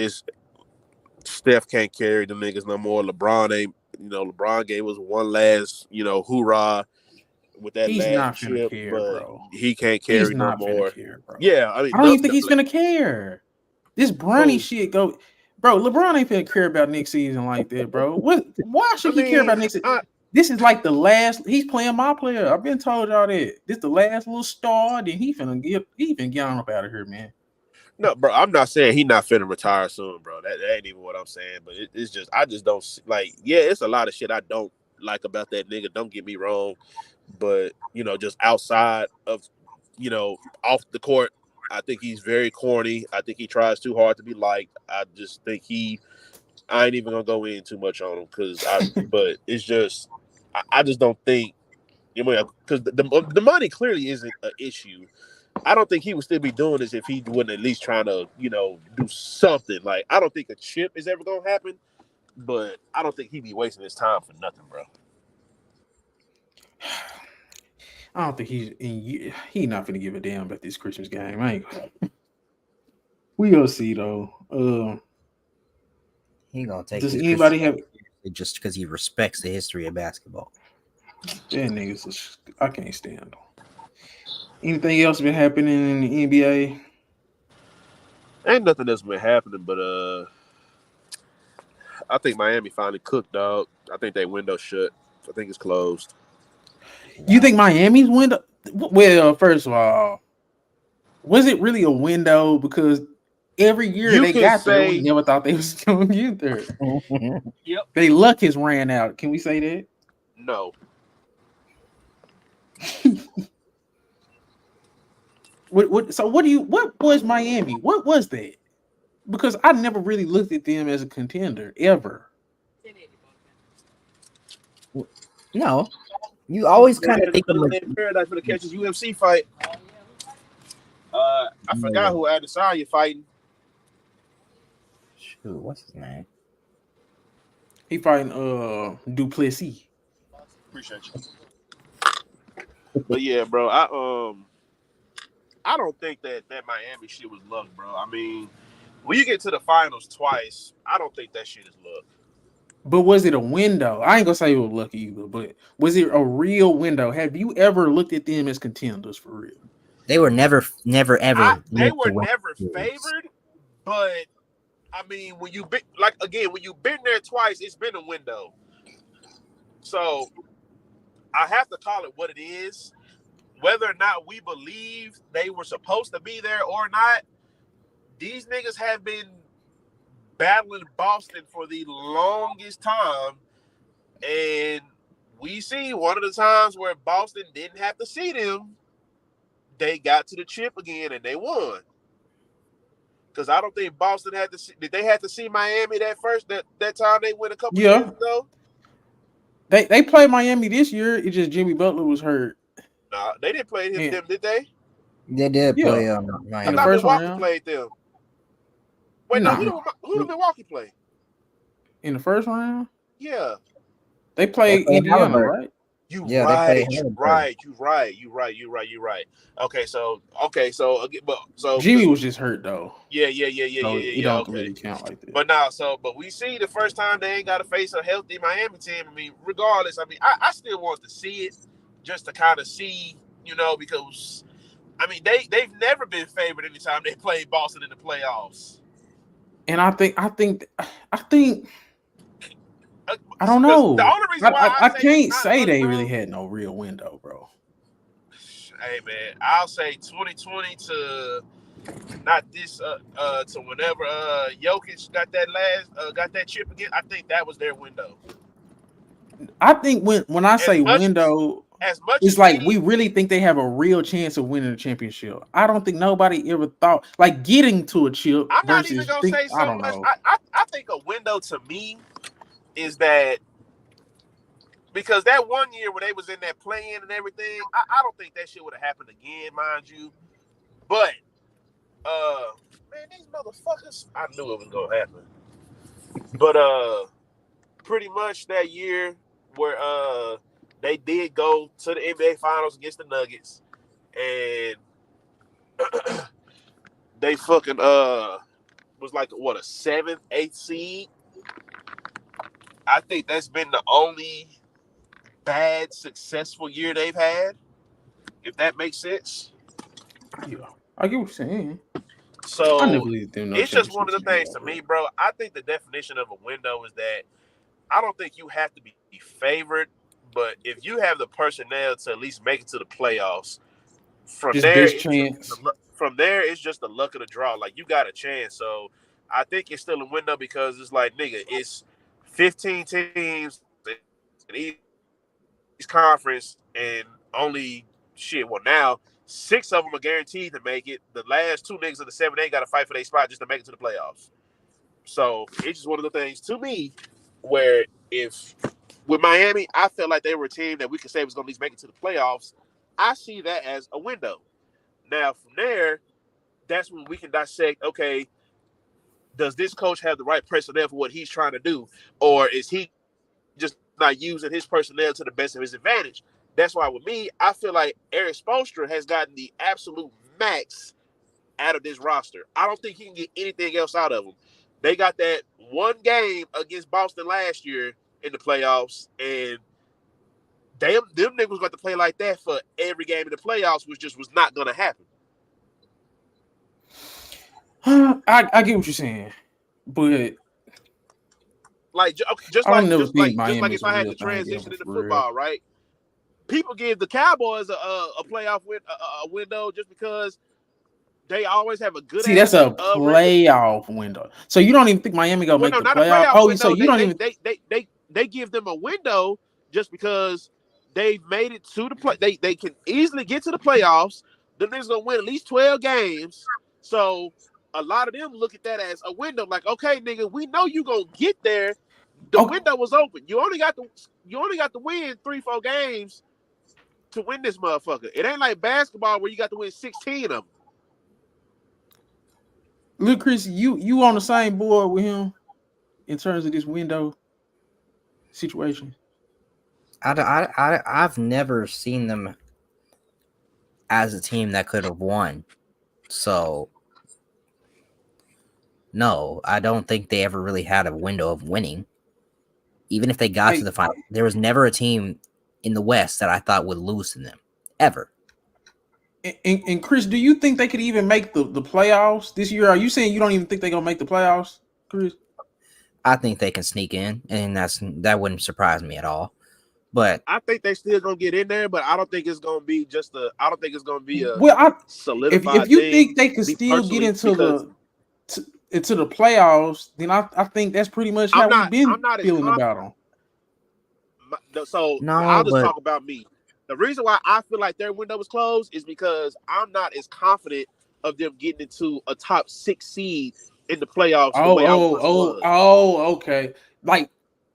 S3: Steph can't carry them niggas no more. LeBron ain't. LeBron gave us one last hoorah with that
S1: He's
S3: last
S1: not finna
S3: chip,
S1: care,
S3: but
S1: bro.
S3: he can't
S1: He's
S3: carry no
S1: not finna
S3: more.
S1: care, bro.
S3: Yeah, I mean,
S1: I don't even think he's finna care. This Bronny
S3: Who?
S1: shit go, bro. LeBron ain't finna care about next season like that, bro. What? Why should he care about next season? This is like the last. He's playing my player. I've been told y'all that. This the last little star. Then he finna get on up out of here, man.
S3: No, bro, I'm not saying he not finna retire soon, bro. That ain't even what I'm saying. But it's just I just don't like. Yeah, it's a lot of shit I don't like about that nigga. Don't get me wrong, but just outside of off the court, I think he's very corny. I think he tries too hard to be liked. I just think I ain't even gonna go in too much on him but it's just I just don't think because the money clearly isn't an issue. I don't think he would still be doing this if he wouldn't at least trying to, do something. Like, I don't think a chip is ever going to happen, but I don't think he'd be wasting his time for nothing, bro.
S1: I don't think he not finna give a damn about this Christmas game. I ain't. We gonna see though.
S2: He gonna take.
S1: Does anybody have
S2: just because he respects the history of basketball?
S1: That niggas? I can't stand them. Anything else been happening in the NBA?
S3: Ain't nothing that's been happening, but I think Miami finally cooked, dog. I think that window shut. I think it's closed.
S1: You think Miami's window? Well, first of all, was it really a window? Because every year
S3: You
S1: they
S3: can
S1: got there, we
S3: say
S1: never thought they was going to get there.
S3: Yep.
S1: They luck has ran out. Can we say that?
S3: No.
S1: What was Miami? What was that? Because I never really looked at them as a contender ever.
S2: No, you always kind of think of
S3: in paradise for the catches UFC fight. I forgot who Adesanya fighting.
S2: Shoot, what's his name?
S1: He fighting Duplessis.
S3: Appreciate you. But yeah, bro, I don't think that Miami shit was luck, bro. I mean, when you get to the finals twice, I don't think that shit is luck.
S1: But was it a window? I ain't gonna say it was lucky either, but was it a real window? Have you ever looked at them as contenders for real?
S2: They were never ever.
S3: They were never favored, but I mean, when you've been there twice, it's been a window. So I have to call it what it is. Whether or not we believe they were supposed to be there or not, these niggas have been battling Boston for the longest time. And we see one of the times where Boston didn't have to see them, they got to the chip again and they won. Because I don't think Boston had to see. Did they have to see Miami that time they went a couple years ago?
S1: They played Miami this year. It's just Jimmy Butler was hurt.
S3: Nah, they didn't play them, did they?
S2: They did play Miami.
S3: I thought Milwaukee played them. Wait, no, who did Milwaukee play?
S1: In the first round?
S3: Yeah.
S1: They played Indiana, right?
S3: You
S2: Yeah, they
S3: right,
S2: played
S3: you
S2: hard first.
S3: right, you right. Okay, so again, but so
S1: Jimmy
S3: because
S1: was just hurt though, so it don't
S3: okay.
S1: really count like that.
S3: But now, but we see the first time they ain't got to face a healthy Miami team. I mean, regardless, I mean, I still want to see it just to kind of see, because I mean they've never been favored anytime they played Boston in the playoffs.
S1: And I think I don't
S3: Because the
S1: know.
S3: only reason why I
S1: I
S3: say it's
S1: can't
S3: not
S1: say
S3: one,
S1: they really
S3: bro.
S1: had no real window, bro.
S3: Hey man, I'll say 2020 to not this to whenever Jokic got that chip again. I think that was their window.
S1: I think when I
S3: As
S1: say
S3: much
S1: window,
S3: as much
S1: it's
S3: as
S1: like we
S3: any,
S1: really think they have a real chance of winning the championship. I don't think nobody ever thought like getting to a chip
S3: I'm not even
S1: versus
S3: gonna
S1: think
S3: say
S1: I
S3: so
S1: don't
S3: much.
S1: know.
S3: I think a window to me is that because that one year where they was in that play-in and everything, I don't think that shit would have happened again, mind you. But man, these motherfuckers, I knew it was gonna happen. But pretty much that year where they did go to the NBA Finals against the Nuggets, and they fucking was like what, a seventh, eighth seed. I think that's been the only bad successful year they've had, if that makes sense.
S1: Yeah, I get what you're saying. I never
S3: So
S1: believed them no
S3: it's just one
S1: championship
S3: of the
S1: team
S3: things to
S1: ever.
S3: me, bro. I think the definition of a window is that I don't think you have to be favored, but if you have the personnel to at least make it to the playoffs, from
S1: Just
S3: there
S1: best
S3: it's just
S1: chance.
S3: the luck of the draw. Like you got a chance. So I think it's still a window because it's like nigga, it's 15 teams in each conference, and only shit. Well, now 6 of them are guaranteed to make it. The last 2 niggas in the 7-8 got to fight for their spot just to make it to the playoffs. So it's just one of the things to me where if with Miami, I felt like they were a team that we could say was going to at least make it to the playoffs. I see that as a window. Now from there, that's when we can dissect. Okay, does this coach have the right personnel for what he's trying to do, or is he just not using his personnel to the best of his advantage? That's why with me, I feel like Eric Spoelstra has gotten the absolute max out of this roster. I don't think he can get anything else out of them. They got that one game against Boston last year in the playoffs, and them niggas got to play like that for every game in the playoffs, which just was not going to happen.
S1: I get what you're saying, but
S3: Like just
S1: I don't
S3: like
S1: never
S3: just
S1: think
S3: like just like
S1: Miami's
S3: if
S1: a
S3: I had
S1: real
S3: to
S1: thing
S3: transition
S1: ever
S3: into
S1: for real.
S3: football, right? People give the Cowboys a playoff a window just because they always have a good
S1: See, that's a
S3: ass record.
S1: playoff window. So you don't even think Miami gonna
S3: Well,
S1: make
S3: no,
S1: the
S3: not a
S1: playoff?
S3: playoff
S1: Oh, so
S3: window.
S1: you don't even
S3: They give them a window just because they've made it to the play. They can easily get to the playoffs. The niggas gonna win at least 12 games. So a lot of them look at that as a window. Like, okay, nigga, we know you gonna get there. The
S1: okay.
S3: window was open. You only got to win 3-4 games to win this motherfucker. It ain't like basketball where you got to win 16 of them.
S1: Look, Chris, you on the same board with him in terms of this window situation?
S2: I've never seen them as a team that could have won. So no, I don't think they ever really had a window of winning. Even if they got to the final, there was never a team in the West that I thought would lose to them ever.
S1: And Chris, do you think they could even make the playoffs this year? Are you saying you don't even think they're gonna make the playoffs, Chris?
S2: I think they can sneak in, and that wouldn't surprise me at all. But
S3: I think they still gonna get in there, but I don't think it's gonna be I don't think it's gonna be a
S1: Well, if
S3: solidified
S1: you think
S3: thing.
S1: they could
S3: Me
S1: still get
S3: personally, because
S1: into the playoffs, then I think that's pretty much how we've
S3: I'm
S1: been
S3: not as
S1: feeling
S3: confident.
S1: about them.
S3: So
S2: no,
S3: I'll just
S2: but
S3: talk about me. The reason why I feel like their window is closed is because I'm not as confident of them getting into a top 6 seed in the playoffs the way I once was.
S1: Okay. Like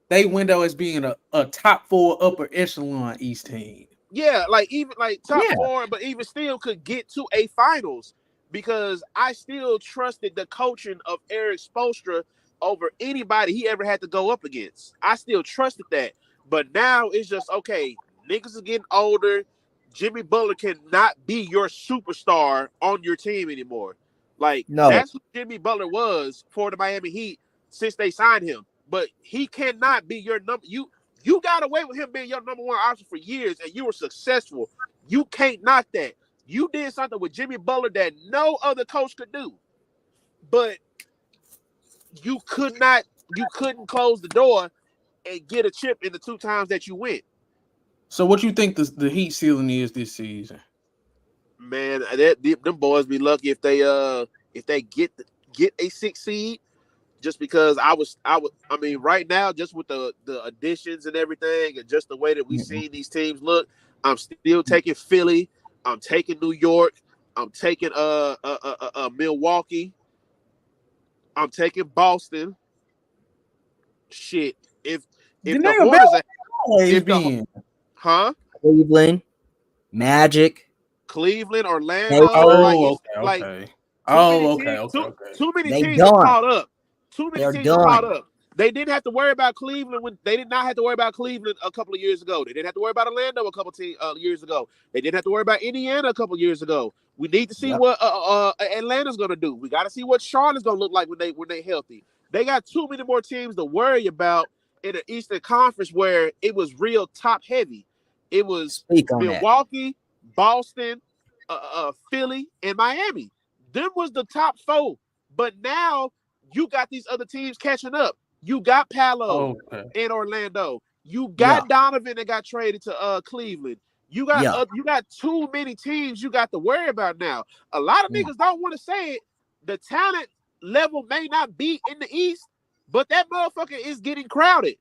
S1: they window as being a top 4 upper echelon East team.
S3: Yeah, like even like top
S2: yeah,
S3: 4, but even still could get to a finals because I still trusted the coaching of Eric Spoelstra over anybody he ever had to go up against. I still trusted that. But now it's just okay. Niggas is getting older. Jimmy Butler cannot be your superstar on your team anymore. Like,
S2: No,
S3: that's who Jimmy Butler was for the Miami Heat since they signed him. But he cannot be your number. You got away with him being your number one option for years, and you were successful. You can't knock that. You did something with Jimmy Butler that no other coach could do. But you couldn't close the door and get a chip in the 2 times that you went.
S1: So what you think the Heat ceiling is this season?
S3: Man, them boys be lucky if they get a 6 seed. Just because I mean, right now, just with the additions and everything, and just the way that we seen these teams look, I'm still taking Philly. I'm taking New York. I'm taking Milwaukee. I'm taking Boston. Shit, if
S1: The
S3: the
S1: name
S3: Hornets,
S1: always
S3: if the
S1: been.
S2: Cleveland, Magic.
S3: Cleveland,
S2: They
S3: Orlando,
S2: first.
S1: Okay.
S3: too many
S1: Okay.
S3: teams, too many
S2: They
S3: teams are
S2: done.
S3: caught up. Too many
S2: They're
S3: teams are caught
S2: done.
S3: up. They didn't have to worry about Cleveland when they did not have to worry about Cleveland a couple of years ago. They didn't have to worry about Orlando a couple of years ago. They didn't have to worry about Indiana a couple of years ago. We need to see what Atlanta's going to do. We got to see what Charlotte's going to look like when they healthy. They got too many more teams to worry about in the Eastern Conference where it was real top heavy. It was Milwaukee, Boston, Philly, and Miami. Them was the top 4. But now you got these other teams catching up. You got Paolo in Orlando. You got Donovan that got traded to Cleveland. You got too many teams you got to worry about now. A lot of niggas don't want to say it. The talent level may not be in the East, but that motherfucker is getting crowded.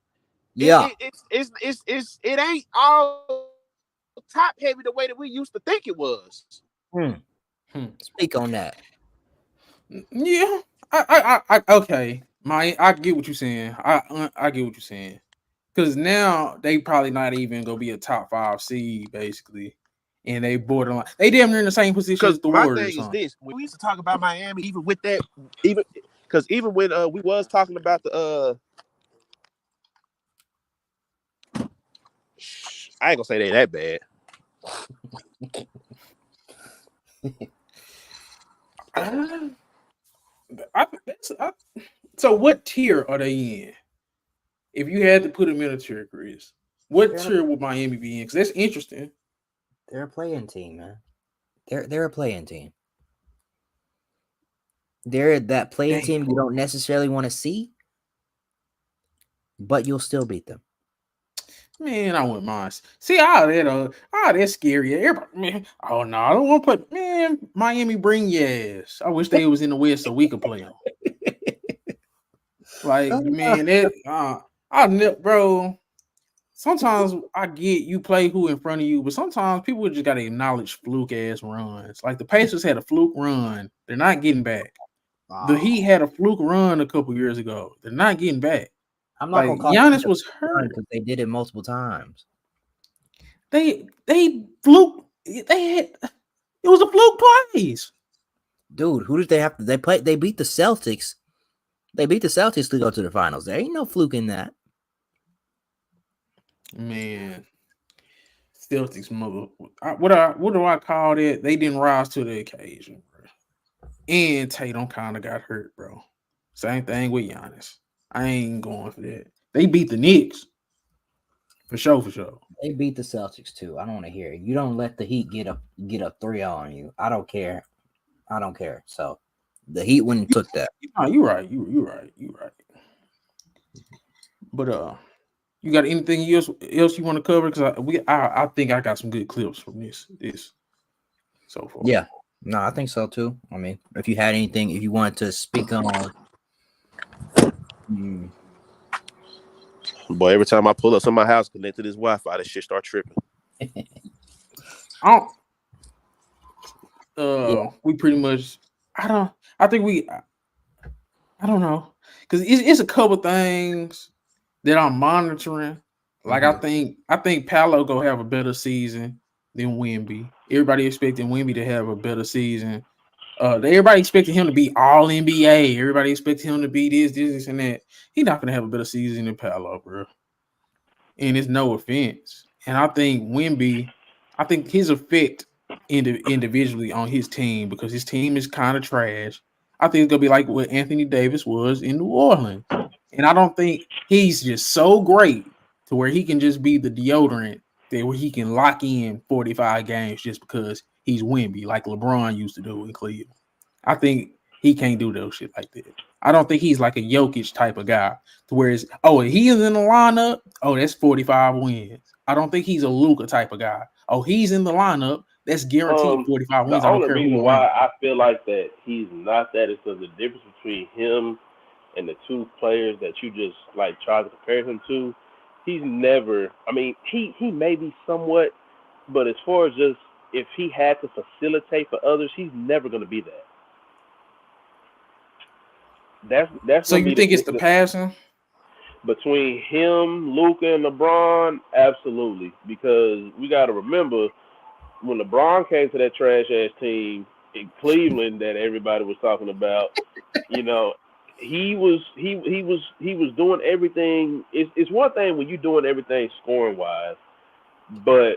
S2: Yeah.
S3: It ain't all top heavy the way that we used to think it was.
S2: Speak on that.
S1: Yeah. I okay. I get what you're saying. I get what you're saying. Because now they probably not even gonna be a top 5 seed, basically. And they borderline. They damn near in the same position as the Warriors.
S3: My thing is this: when we used to talk about Miami, even with that, even when we was talking about the I ain't gonna say they that bad.
S1: So what tier are they in? If you had to put them in a tier, Chris, what tier would Miami be in? Because that's interesting.
S2: They're a playing team, man. They're a playing team. They're that playing team you don't necessarily want to see, but you'll still beat them.
S1: Man, I wouldn't mind. See, that's scary. Everybody, man, oh no, I don't want to put Miami bring your ass. I wish they was in the West so we could play them. Like, man, bro. Sometimes I get you play who in front of you, but sometimes people just gotta acknowledge fluke ass runs. Like the Pacers had a fluke run, they're not getting back. The Heat had a fluke run a couple years ago, they're not getting back.
S2: I'm not gonna call
S1: Giannis was hurt
S2: because they did it multiple times.
S1: They fluke. It was a fluke plays.
S2: Dude, who did they have to? They beat the Celtics. They beat the Celtics to go to the finals. There ain't no fluke in that.
S1: Man, Celtics mother. What do I call it? They didn't rise to the occasion, bro. And Tatum kind of got hurt, bro. Same thing with Giannis. I ain't going for that. They beat the Knicks. For sure.
S2: They beat the Celtics too. I don't want to hear it. You don't let the Heat get a 3-0 on you. I don't care. So the Heat wouldn't took that.
S1: You're right. You're right. But you got anything else you want to cover? Because I think I got some good clips from this so far.
S2: Yeah. No, I think so too. I mean, if you had anything, if you wanted to speak on.
S3: Boy, every time I pull up to my house connected to this Wi-Fi, that shit start tripping.
S1: We pretty much. I don't know, because it's a couple things that I'm monitoring. Like I think Paolo gonna have a better season than Wemby. Everybody expecting Wemby to have a better season. Everybody expecting him to be all NBA. Everybody expecting him to be this, and that. He's not gonna have a better season than Paolo, bro. And it's no offense. And I think Wemby, I think his effect individually on his team, because his team is kind of trash. I think it's gonna be like what Anthony Davis was in New Orleans. And I don't think he's just so great to where he can just be the deodorant that where he can lock in 45 games just because he's Wemby, like LeBron used to do in Cleveland. I think he can't do those shit like that. I don't think he's like a Jokic type of guy to where it's, oh, he is in the lineup. Oh, that's 45 wins. I don't think he's a Luka type of guy. Oh, he's in the lineup. That's guaranteed 45
S4: The
S1: wins. I don't
S4: only
S1: care
S4: reason
S1: who
S4: why
S1: around.
S4: I feel like that he's not that is because the difference between him and the two players that you just like try to compare him to, he's never. I mean, he may be somewhat, but as far as just if he had to facilitate for others, he's never going to be that. That's
S1: So
S4: going to
S1: you
S4: be
S1: think it's the passing?
S4: between him, Luka, and LeBron. Absolutely, because we got to remember when LeBron came to that trash ass team in Cleveland that everybody was talking about, you know, he was doing everything. It's one thing when you're doing everything scoring wise, but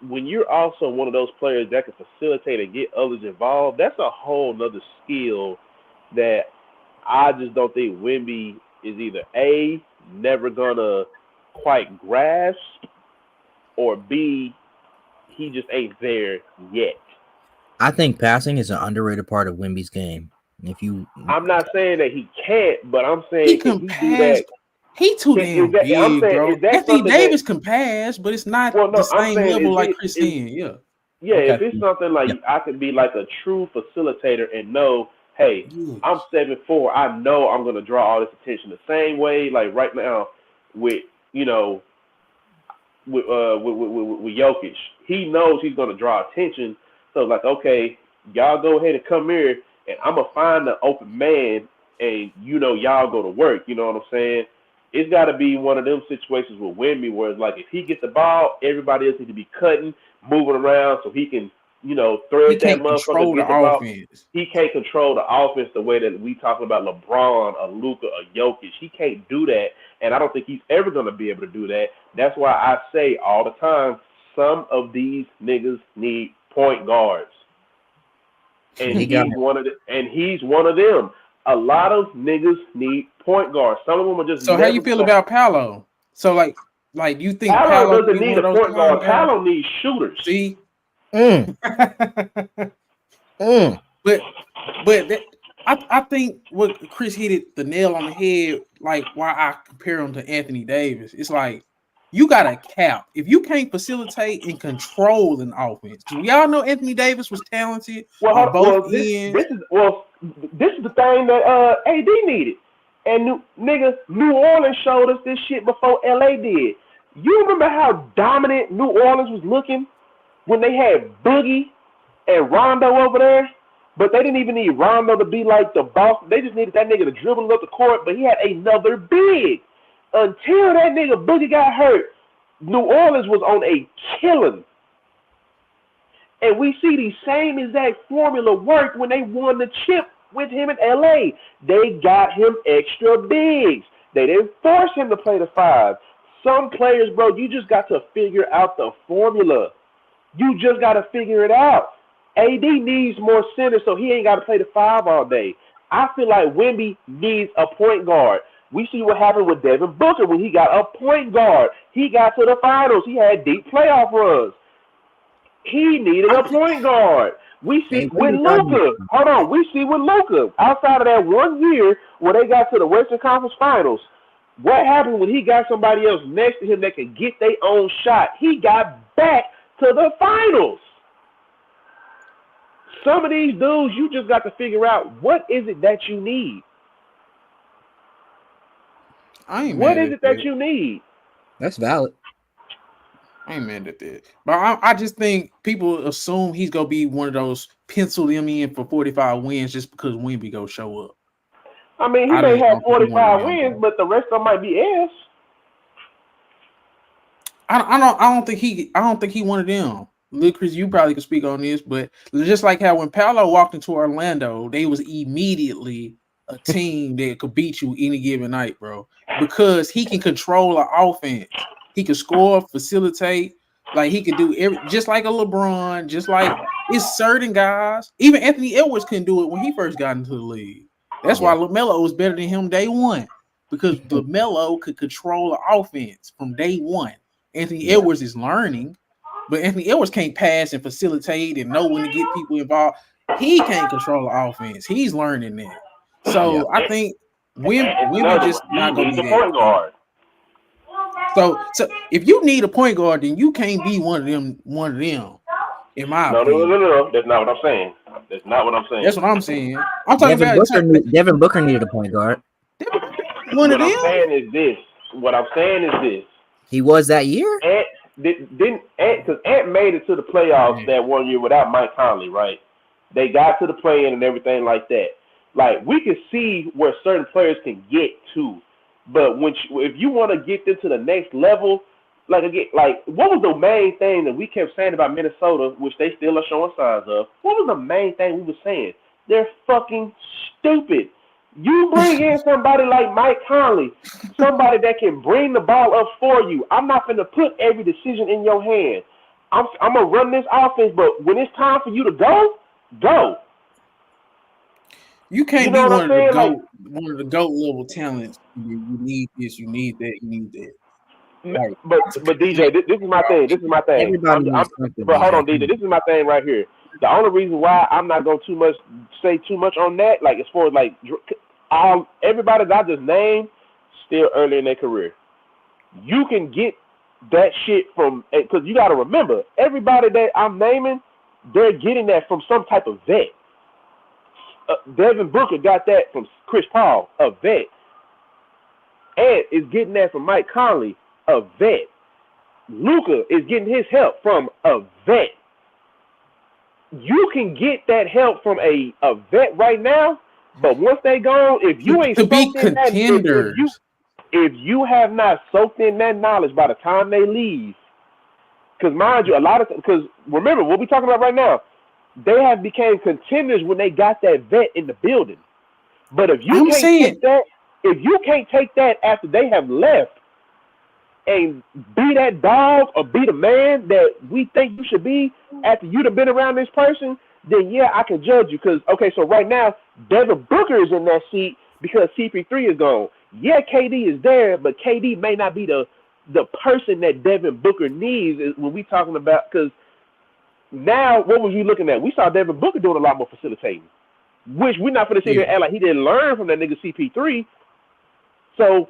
S4: when you're also one of those players that can facilitate and get others involved, that's a whole nother skill that I just don't think Wemby is either A, never gonna quite grasp, or B, he just ain't there yet.
S2: I think passing is an underrated part of Wemby's game. If you,
S4: I'm not saying that he can't, but I'm
S1: He
S4: saying can
S1: can
S4: he do
S1: pass.
S4: that?
S1: He too
S4: Is
S1: damn
S4: that I'm
S1: big,
S4: saying
S1: bro.
S4: is that
S1: Anthony
S4: something that
S1: Davis can pass, but it's not
S4: well
S1: the
S4: no, I'm
S1: same
S4: saying
S1: level
S4: is
S1: like
S4: it
S1: Chris
S4: is
S1: Hen. Yeah.
S4: yeah, if
S2: okay,
S4: it's something like
S2: yeah,
S4: I could be like a true facilitator and know, hey, I'm
S1: Yes.
S4: 7'4", I know I'm gonna draw all this attention the same way, like right now with you know with Jokic. He knows he's going to draw attention. So like, okay, y'all go ahead and come here, and I'm gonna find the open man, and y'all go to work. You know what I'm saying? It's got to be one of them situations with Wemby where it's like if he gets the ball, everybody else needs to be cutting, moving around so he can
S1: He
S4: thread that
S1: can't
S4: motherfucker,
S1: control the
S4: get the ball.
S1: offense.
S4: He can't control the offense the way that we talking about LeBron or Luka or Jokic. He can't do that, and I don't think he's ever going to be able to do that. That's why I say all the time, some of these niggas need point guards, and
S2: he got
S4: he's one of them. A lot of niggas need point guards. Some of them are just
S1: So how you
S4: never
S1: feel
S4: going.
S1: about Paolo? So like you think
S4: Paolo
S1: Paolo could
S4: doesn't
S1: be
S4: need
S1: one
S4: a
S1: of those
S4: point
S1: kind
S4: guard.
S1: of guys?
S4: Paolo needs shooters.
S1: See,
S2: mm, mm.
S1: but I think what Chris hit it the nail on the head. Like why I compare him to Anthony Davis. It's like you got a cap if you can't facilitate and control an offense. Because we all know Anthony Davis was talented on both ends.
S4: This is the thing that AD needed, and New Orleans showed us this shit before LA did. You remember how dominant New Orleans was looking when they had Boogie and Rondo over there, but they didn't even need Rondo to be like the boss. They just needed that nigga to dribble up the court, but he had another big. Until that nigga Boogie got hurt, New Orleans was on a killing. And we see the same exact formula work when they won the chip with him in LA. They got him extra bigs. They didn't force him to play the five. Some players, bro, you just got to figure out the formula. You just got to figure it out. AD needs more centers, so he ain't got to play the five all day. I feel like Wemby needs a point guard. We see what happened with Devin Booker when he got a point guard. He got to the finals. He had deep playoff runs. He needed a point guard. We see
S2: Hey,
S4: with
S2: Wemby got
S4: Luka. Hold on. We see with Luka. Outside of that 1 year where they got to the Western Conference Finals, what happened when he got somebody else next to him that can get their own shot? He got back to the finals. Some of these dudes, you just got to figure out what is it that you need.
S1: I ain't
S4: What
S1: mad
S4: is
S1: at
S4: it that
S1: that.
S4: you need?
S2: That's valid.
S1: I ain't mad at that. But I just think people assume he's gonna be one of those pencil him in for 45 wins just because Wemby go show up.
S4: I mean, he
S1: I
S4: may
S1: just
S4: have
S1: don't think he one of
S4: 45
S1: them,
S4: wins,
S1: bro.
S4: but the rest of them might be ass.
S1: I don't think he one of them. Look, Chris, you probably could speak on this, but just like how when Paolo walked into Orlando, they was immediately a team that could beat you any given night, bro, because he can control an offense. He could score, facilitate, like he could do just like a LeBron, just like it's certain guys. Even Anthony Edwards couldn't do it when he first got into the league. That's why LaMelo was better than him day one, because LaMelo could control the offense from day one. Anthony Edwards is learning, but Anthony Edwards can't pass and facilitate and know when to get people involved. He can't control the offense. He's learning that. So I think Wemby just not gonna be that
S4: point guard.
S1: So if you need a point guard, then you can't be one of them. In my opinion.
S4: No. That's not what I'm saying. That's not what I'm saying.
S1: That's what I'm saying. I'm talking
S2: Devin Booker needed a point guard.
S1: One of them.
S4: What I'm saying is this.
S2: He was that year.
S4: Because Ant made it to the playoffs that one year without Mike Conley, right? They got to the play-in and everything like that. Like, we can see where certain players can get to. But if you want to get them to the next level, what was the main thing that we kept saying about Minnesota, which they still are showing signs of? What was the main thing we were saying? They're fucking stupid. You bring in somebody like Mike Conley, somebody that can bring the ball up for you. I'm not going to put every decision in your hand. I'm going to run this offense, but when it's time for you to go, go.
S1: You can't be one of the GOAT level talents. You need this, you need that, you need that.
S4: Like, but DJ, this is my thing. But hold on, DJ. This is my thing right here. The only reason why I'm not going to say too much on that, like as far as like everybody that I just named, still early in their career. You can get that shit from, because you got to remember, everybody that I'm naming, they're getting that from some type of vet. Devin Booker got that from Chris Paul, a vet. Ed is getting that from Mike Conley, a vet. Luka is getting his help from a vet. You can get that help from a vet right now, but once they gone, if you ain't soaked in that, if you have not soaked in that knowledge by the time they leave, because mind you, because remember what we're talking about right now, they have became contenders when they got that vet in the building. But if you can't take that after they have left and be that dog or be the man that we think you should be after you'd have been around this person, then yeah, I can judge you. Because, okay, so right now, Devin Booker is in that seat because CP3 is gone. Yeah, KD is there, but KD may not be the person that Devin Booker needs when we talking about, because now, what was you looking at? We saw Devin Booker doing a lot more facilitating, which we're not going to sit here and act like he didn't learn from that nigga CP3. So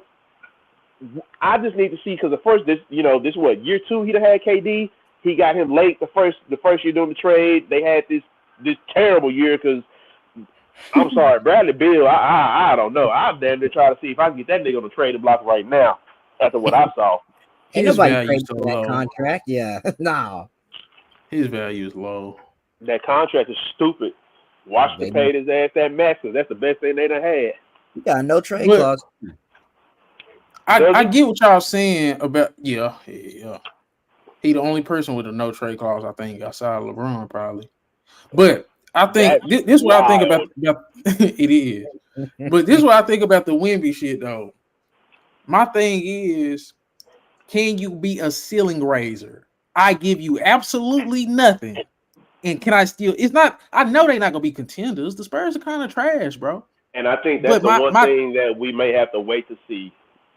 S4: I just need to see, because the first, this what, year 2 he done had KD. He got him late the first year doing the trade. They had this terrible year because, I'm sorry, Bradley Beal, I don't know. I'm damn near trying to see if I can get that nigga on the trading block right now after what I saw.
S2: Ain't nobody paid for that contract. Yeah, no.
S1: His value is low.
S4: That contract is stupid. Washington paid his ass that max because that's the best thing they done had.
S2: You got no trade clause.
S1: I get what y'all saying about yeah. He the only person with a no trade clause, I think, outside of LeBron probably. But I think this is what I think about it is. But this is what I think about the Wemby shit though. My thing is, can you be a ceiling raiser? I give you absolutely nothing. And can I still? It's not. I know they're not gonna be contenders. The Spurs are kind of trash, bro.
S4: And I think that's one thing that we may have to wait to see,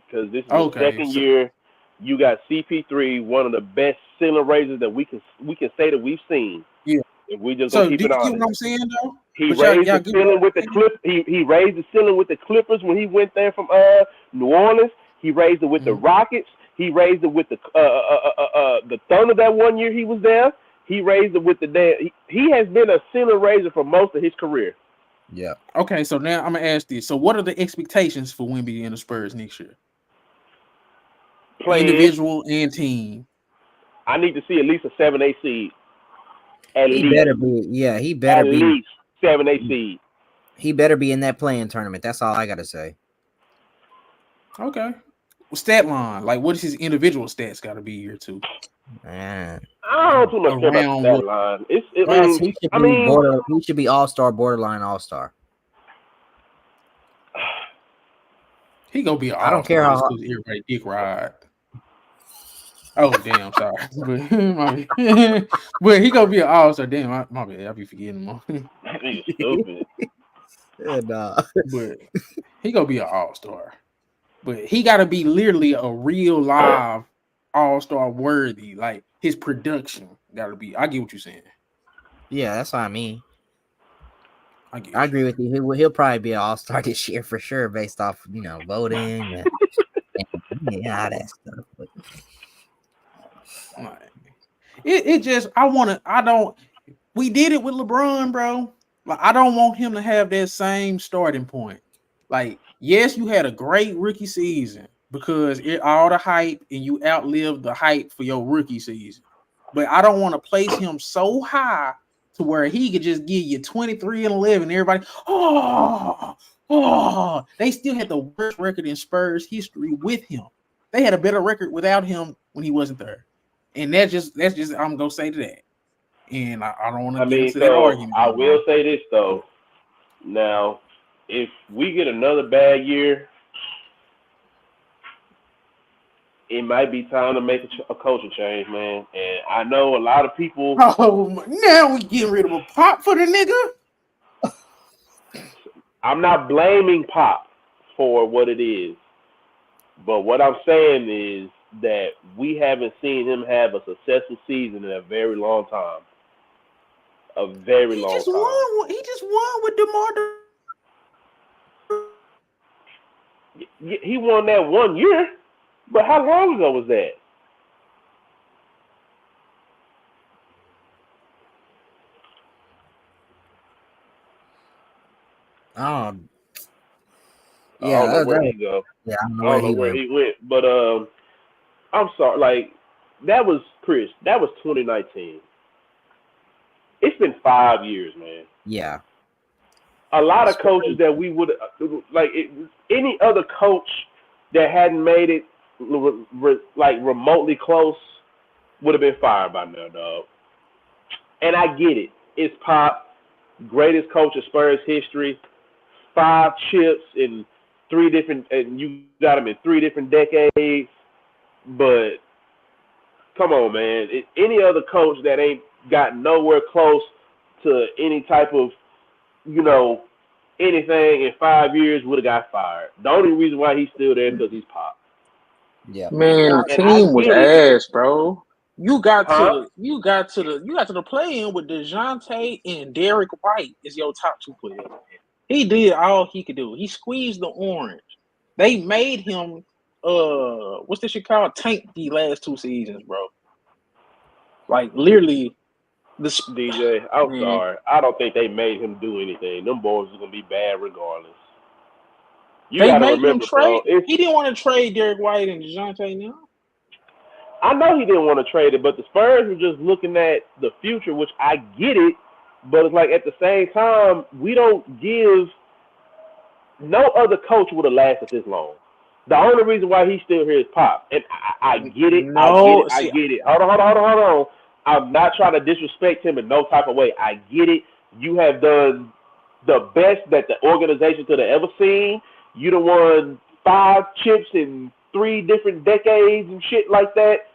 S4: because this is the second year. You got CP3, one of the best ceiling raisers that we can say that we've seen.
S1: Yeah.
S4: If we just keep it on.
S1: You know what I'm saying though?
S4: He raised the ceiling with the He raised the ceiling with the Clippers when he went there from New Orleans. He raised it with the Rockets. He raised it with the Thunder that one year he was there. He raised it with the he has been a ceiling raiser for most of his career.
S2: Yeah.
S1: Okay, so now I'm gonna ask this. So what are the expectations for Wemby and the Spurs next year? Individual and team.
S4: I need to see at least a 7-8 seed.
S2: He better be. At
S4: least 7-8 seed.
S2: He better be in that playing tournament. That's all I gotta say.
S1: Okay. Stat line, like what is his individual stats got to be year 2?
S2: Man,
S4: I don't too much care about the stat line.
S2: He should be all-star, borderline all-star.
S1: He gonna be.
S2: I don't care how
S1: everybody dick ride. Oh damn, sorry. But, my bad. But he gonna be an all-star. Damn, my bad. I be forgetting him.
S4: That nigga stupid.
S2: And
S1: But he gonna be an all-star. But he gotta be literally a real live all-star worthy. Like his production gotta be. I get what you're saying.
S2: yeah, that's what I mean.
S1: I get
S2: I
S1: you.
S2: agree with you. He'll probably be an all-star this year for sure, based off voting and all that stuff. But
S1: Like, it just I don't. We did it with LeBron, bro. Like I don't want him to have that same starting point. Like, yes, you had a great rookie season because all the hype and you outlived the hype for your rookie season. But I don't want to place him so high to where he could just give you 23 and 11. Everybody, they still had the worst record in Spurs history with him. They had a better record without him when he wasn't there. And that's just I'm gonna say to that. And I don't want to
S4: I
S1: get
S4: mean,
S1: into that
S4: so
S1: argument
S4: I will
S1: anymore.
S4: say this though. Now, if we get another bad year, it might be time to make a coaching change, man. And I know a lot of people.
S1: Oh, now we getting rid of a pop for the nigga.
S4: I'm not blaming Pop for what it is, but what I'm saying is that we haven't seen him have a successful season in a very long time. A very
S1: He
S4: long
S1: just
S4: time.
S1: won. He just won with DeMar.
S4: He won that 1 year, but how long ago was that?
S2: oh,
S4: I
S2: yeah,
S4: don't know where he go.
S2: yeah, I don't know
S4: I
S2: where
S4: don't know
S2: he
S4: where
S2: went.
S4: he went, but I'm sorry. Like that was Chris. That was 2019. It's been 5 years, man.
S2: Yeah,
S4: A lot of
S2: it's
S4: coaches
S2: crazy.
S4: that we would any other coach that hadn't made it like remotely close would have been fired by now, dog. And I get it. It's Pop, greatest coach of Spurs history, 5 chips in 3 different, and you got him in 3 different decades. But come on, man. Any other coach that ain't got nowhere close to any type of, you know, anything in 5 years would have got fired. The only reason why he's still there is because he's Pop.
S2: Yeah,
S5: Man, the
S4: And I
S5: team was
S4: get it.
S5: ass, bro. You got to
S4: Huh?
S5: the play in with DeJounte and Derek White as your top 2 players. Man. He did all he could do. He squeezed the orange. They made him what's this shit called? Tank the last 2 seasons, bro. Like literally this
S4: DJ, I'm
S5: man.
S4: sorry. I don't think they made him do anything. Them boys are going to be bad regardless. You
S5: They
S4: got to
S5: made him
S4: remember, bro.
S5: trade. He didn't want to trade Derek White and DeJounte now.
S4: I know he didn't want to trade it, but the Spurs were just looking at the future, which I get it. But it's like at the same time, we don't give. No other coach would have lasted this long. The only reason why he's still here is Pop, and I get it. I get
S5: No,
S4: it. I
S5: see,
S4: get it. Hold on. I'm not trying to disrespect him in no type of way. I get it. You have done the best that the organization could have ever seen. You done won 5 chips in 3 different decades and shit like that.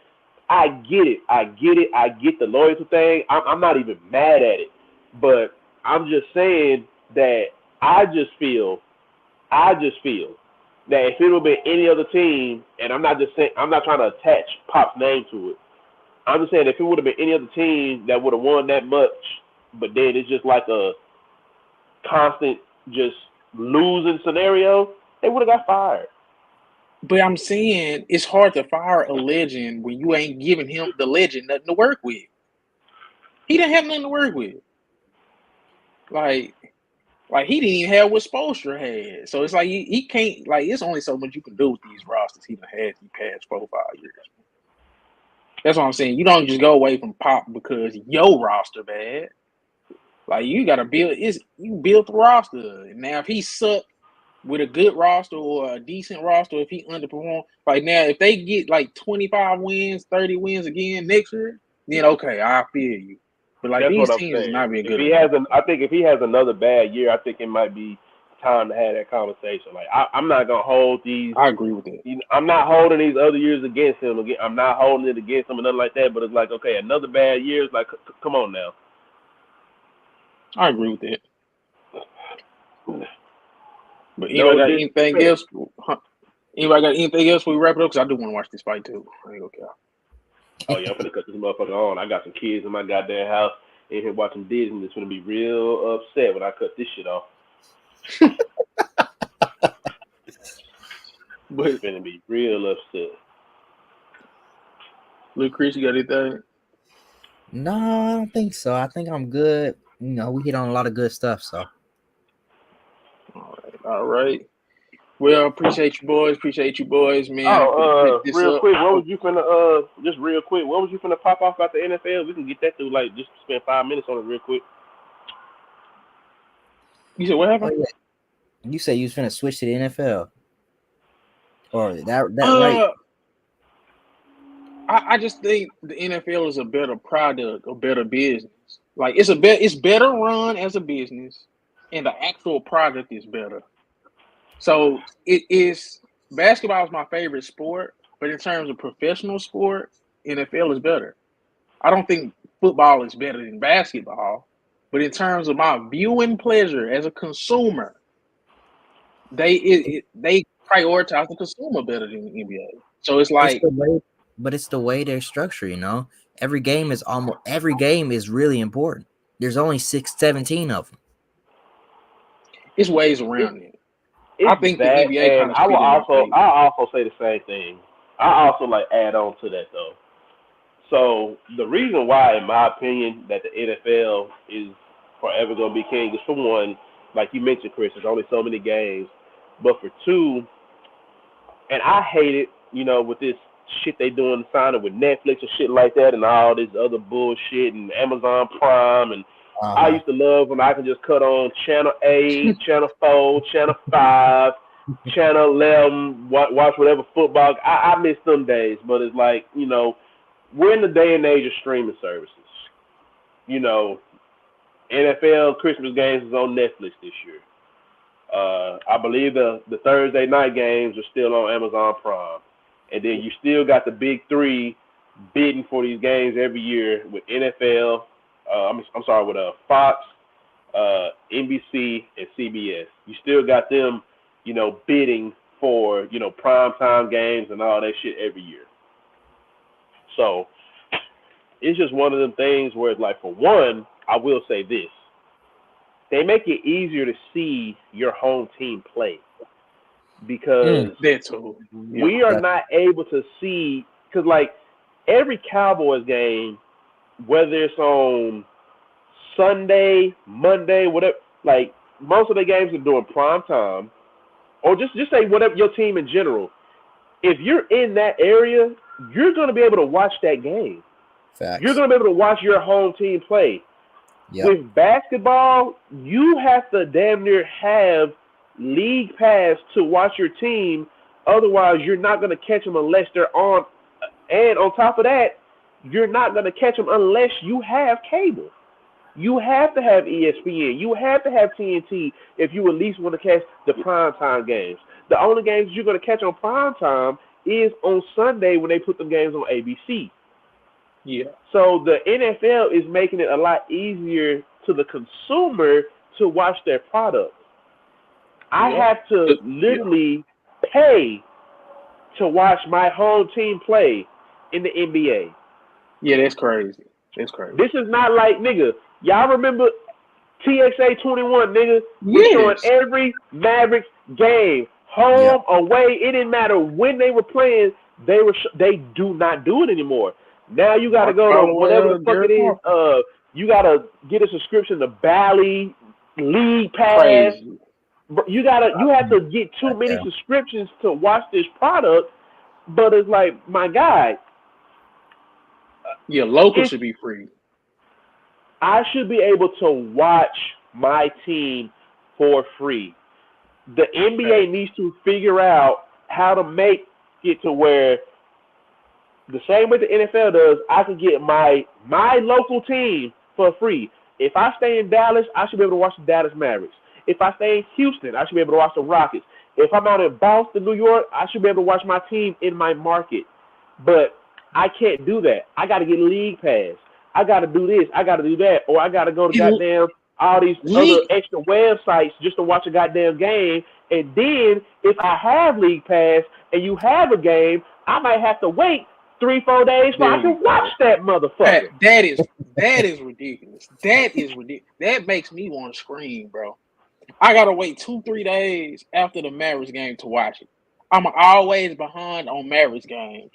S4: I get it. I get the loyalty thing. I'm not even mad at it. But I'm just saying that I just feel that if it would have been any other team, and I'm not trying to attach Pop's name to it. I'm just saying if it would have been any other team that would have won that much, but then it's just like a constant just losing scenario, they would have got fired.
S5: but I'm saying it's hard to fire a legend when you ain't giving him the legend nothing to work with. He didn't have nothing to work with. Like he didn't even have what Spoelstra had. So it's like he can't, like, it's only so much you can do with these rosters he done had these past 4 or 5 years. That's what I'm saying. You don't just go away from Pop because your roster bad. Like you gotta build you build the roster. Now if he suck with a good roster or a decent roster, if he underperform, like now if they get like 25 wins, 30 wins again next year, then okay, I feel you. But like
S4: That's what
S5: these
S4: I'm
S5: teams is
S4: saying.
S5: not being
S4: If
S5: good
S4: he
S5: enough.
S4: has I think if he has another bad year, I think it might be time to have that conversation. Like I'm not gonna hold these.
S5: I agree with that.
S4: I'm not holding these other years against him. I'm not holding it against him or nothing like that. But it's like, okay, another bad year. It's like, come on now.
S5: I agree with that. But
S4: No
S5: anybody got
S4: disrespect.
S5: anything else? Anybody got anything else? We wrap it up because I do want to watch this fight too. I ain't okay.
S4: Oh yeah, I'm gonna cut this motherfucker on. I got some kids in my goddamn house in here watching Disney. It's gonna be real upset when I cut this shit off.
S5: But
S4: It's gonna be real upset.
S5: Luke, Chris, you got anything?
S2: No, I don't think so. I think I'm good. You know, we hit on a lot of good stuff. So,
S5: All right. Well, appreciate you boys, man.
S4: Oh,
S5: This
S4: real
S5: up.
S4: quick, what was you finna just real quick, what was you finna pop off about the NFL? We can get that through like just spend 5 minutes on it real quick.
S5: You said what happened?
S2: you say you was finna switch to the NFL, or that right?
S5: I just think the NFL is a better product, a better business. Like it's better run as a business, and the actual product is better. So it is basketball is my favorite sport, but in terms of professional sport, NFL is better. I don't think football is better than basketball, but in terms of my viewing pleasure as a consumer, they prioritize the consumer better than the NBA. So it's like
S2: It's the way they're structured. You know, every game is really important. There's only 17 of them.
S5: it's ways around it.
S4: It's
S5: I think the
S4: that,
S5: NBA kind
S4: and
S5: of
S4: I will
S5: split in their
S4: also
S5: favor.
S4: I also say the same thing. I also like add on to that though. So the reason why, in my opinion, that the NFL is forever gonna be king is, for one, like you mentioned, Chris, there's only so many games. But for two, and I hate it, with this shit they doing signing with Netflix and shit like that, and all this other bullshit and Amazon Prime. And I used to love when I can just cut on Channel 8, Channel 4, Channel 5, Channel 11, watch whatever football. I miss them days, but it's like, we're in the day and age of streaming services. NFL Christmas games is on Netflix this year. I believe the Thursday night games are still on Amazon Prime. And then you still got the big three bidding for these games every year with NFL, I'm sorry, with Fox, NBC, and CBS. You still got them, bidding for, primetime games and all that shit every year. So it's just one of them things where it's like, for one, I will say this. They make it easier to see your home team play because we are not able to see, because like every Cowboys game, whether it's on Sunday, Monday, whatever, like most of the games are doing prime time, or just say whatever your team in general. If you're in that area, you're going to be able to watch that game.
S2: Facts.
S4: You're going to be able to watch your home team play. Yep. With basketball, you have to damn near have league pass to watch your team. Otherwise, you're not going to catch them unless they're on. And on top of that, you're not going to catch them unless you have cable. You have to have ESPN. You have to have TNT if you at least want to catch the primetime games. The only games you're going to catch on primetime is on Sunday when they put them games on ABC.
S5: Yeah.
S4: So the NFL is making it a lot easier to the consumer to watch their product. I have to literally pay to watch my home team play in the NBA.
S5: Yeah, that's crazy. That's crazy.
S4: This is not like, nigga, y'all remember TXA 21, nigga? We're showing every Mavericks game. Home, away, it didn't matter when they were playing, they do not do it anymore. Now you got to go to whatever the fuck it is. You got to get a subscription to Bally, League Pass.
S5: Crazy.
S4: You have to get too many subscriptions to watch this product. But it's like, my guy.
S5: Yeah, local should be free.
S4: I should be able to watch my team for free. The NBA needs to figure out how to make it to where, the same way the NFL does, I can get my local team for free. If I stay in Dallas, I should be able to watch the Dallas Mavericks. If I stay in Houston, I should be able to watch the Rockets. If I'm out in Boston, New York, I should be able to watch my team in my market. But I can't do that. I got to get league pass. I got to do this. I got to do that. Or I got to go to goddamn all these other extra websites just to watch a goddamn game. And then if I have league pass and you have a game, I might have to wait 3-4 days so I can watch that motherfucker.
S5: That is ridiculous. That is ridiculous. That makes me want to scream, bro. I gotta wait 2-3 days after the Mavericks game to watch it. I'm always behind on Mavericks games,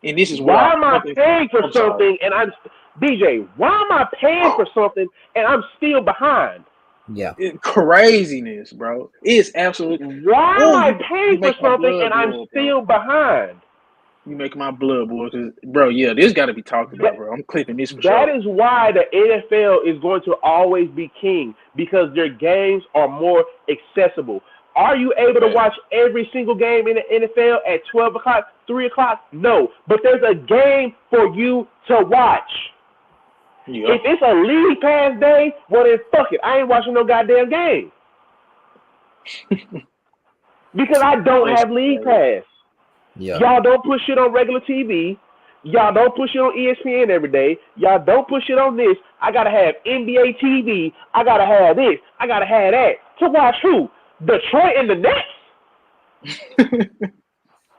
S5: and this is
S4: why am I paying for something and I'm DJ? Why am I paying for something and I'm still behind?
S2: Yeah,
S5: craziness, bro. It's absolutely.
S4: Why am I paying for something and I'm still behind?
S5: You make my blood boil, bro. Yeah, this got to be talked about, bro. I'm clipping this for sure.
S4: That is why the NFL is going to always be king, because their games are more accessible. Are you able to watch every single game in the NFL at 12 o'clock, 3 o'clock? No, but there's a game for you to watch. Yep. If it's a league pass day, well then fuck it. I ain't watching no goddamn game because I don't have league pass. Yeah. Y'all don't put shit on regular TV. Y'all don't push it on ESPN every day. Y'all don't push it on this. I gotta have NBA TV. I gotta have this. I gotta have that. To watch who? Detroit and the Nets?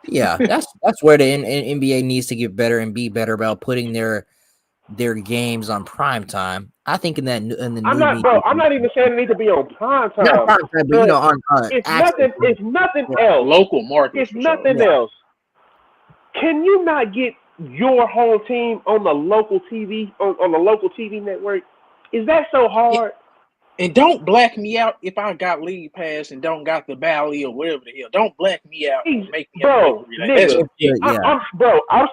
S2: Yeah, that's where the NBA needs to get better and be better about putting their games on prime time. I think in the
S4: I'm not even saying it needs to be on prime time.
S2: Not prime time, but on
S4: it's nothing else.
S5: Local market.
S4: It's nothing else. Can you not get your home team on the local TV on the local TV network? Is that so hard?
S5: And don't black me out if I got league pass and don't got the Valley or whatever the hell. Don't black me out and make me
S4: I'm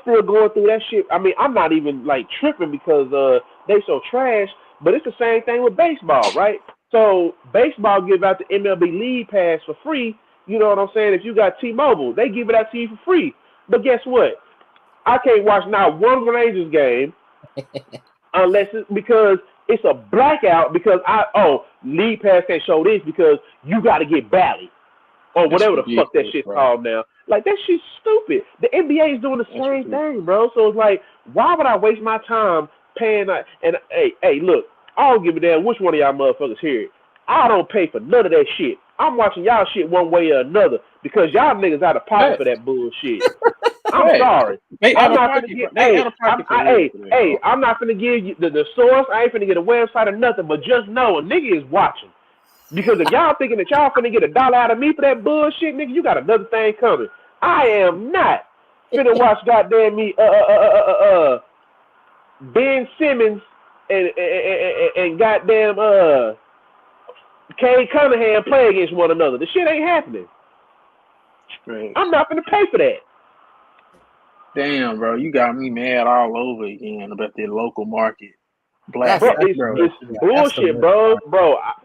S4: still going through that shit. I mean, I'm not even like tripping because they so trash, but it's the same thing with baseball, right? So baseball give out the MLB league pass for free. You know what I'm saying? If you got T-Mobile, they give it out to you for free. But guess what? I can't watch not one Rangers game unless it's because it's a blackout because league pass can't show this because you got to get Bally or whatever the fuck that shit's called now. Like, that shit's stupid. The NBA is doing the same thing, bro. So it's like, why would I waste my time paying? And hey, look, I don't give a damn which one of y'all motherfuckers hear it. I don't pay for none of that shit. I'm watching y'all shit one way or another because y'all niggas out of pocket for that bullshit. I'm sorry. I'm not gonna give you the source. I ain't finna get a website or nothing. But just know a nigga is watching. Because if y'all thinking that y'all finna get $1 out of me for that bullshit, nigga, you got another thing coming. I am not finna watch goddamn me Ben Simmons and goddamn Kane Cunningham play against one another. The shit ain't happening.
S5: Right.
S4: I'm not gonna pay for that.
S5: Damn, bro, you got me mad all over again about the local market.
S4: It's bullshit, bro.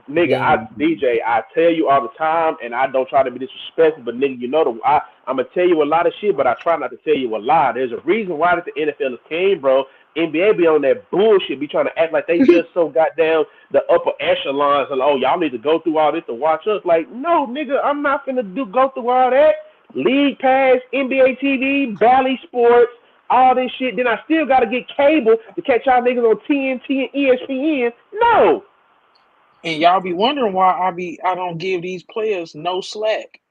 S4: DJ, I tell you all the time, and I don't try to be disrespectful, but nigga, you know I'm gonna tell you a lot of shit, but I try not to tell you a lie. There's a reason why the NFL is king, bro. NBA be on that bullshit, be trying to act like they just so goddamn the upper echelons, and y'all need to go through all this to watch us. Like, no, nigga, I'm not finna go through all that. League Pass, NBA TV, Bally Sports, all this shit. Then I still gotta get cable to catch y'all niggas on TNT and ESPN. No.
S5: And y'all be wondering why I don't give these players no slack.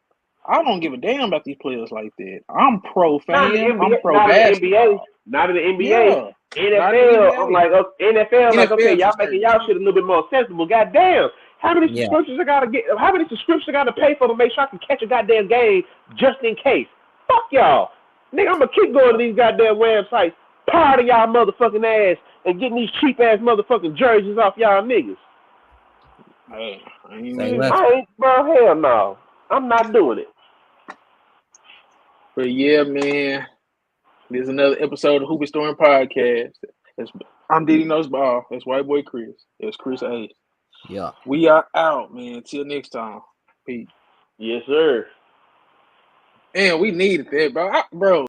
S5: I don't give a damn about these players like that. I'm pro fan. I'm pro basketball.
S4: Not in the NBA. Yeah. NFL, I'm like, NFL, like, okay, y'all making y'all shit a little bit more sensible. Goddamn. How many subscriptions I gotta get? How many subscriptions I gotta pay for to make sure I can catch a goddamn game just in case? Fuck y'all. Nigga, I'm gonna keep going to these goddamn websites, party y'all motherfucking ass, and getting these cheap ass motherfucking jerseys off y'all niggas.
S5: Hey,
S4: bro, hell no. I'm not doing it.
S5: But yeah, man. There's another episode of Hoop Story Podcast. I'm Diddy Knows Ball. That's White Boy Chris. It's Chris A.
S2: Yeah.
S5: We are out, man. Till next time. Peace.
S4: Yes, sir.
S5: And we needed that, bro. Bro.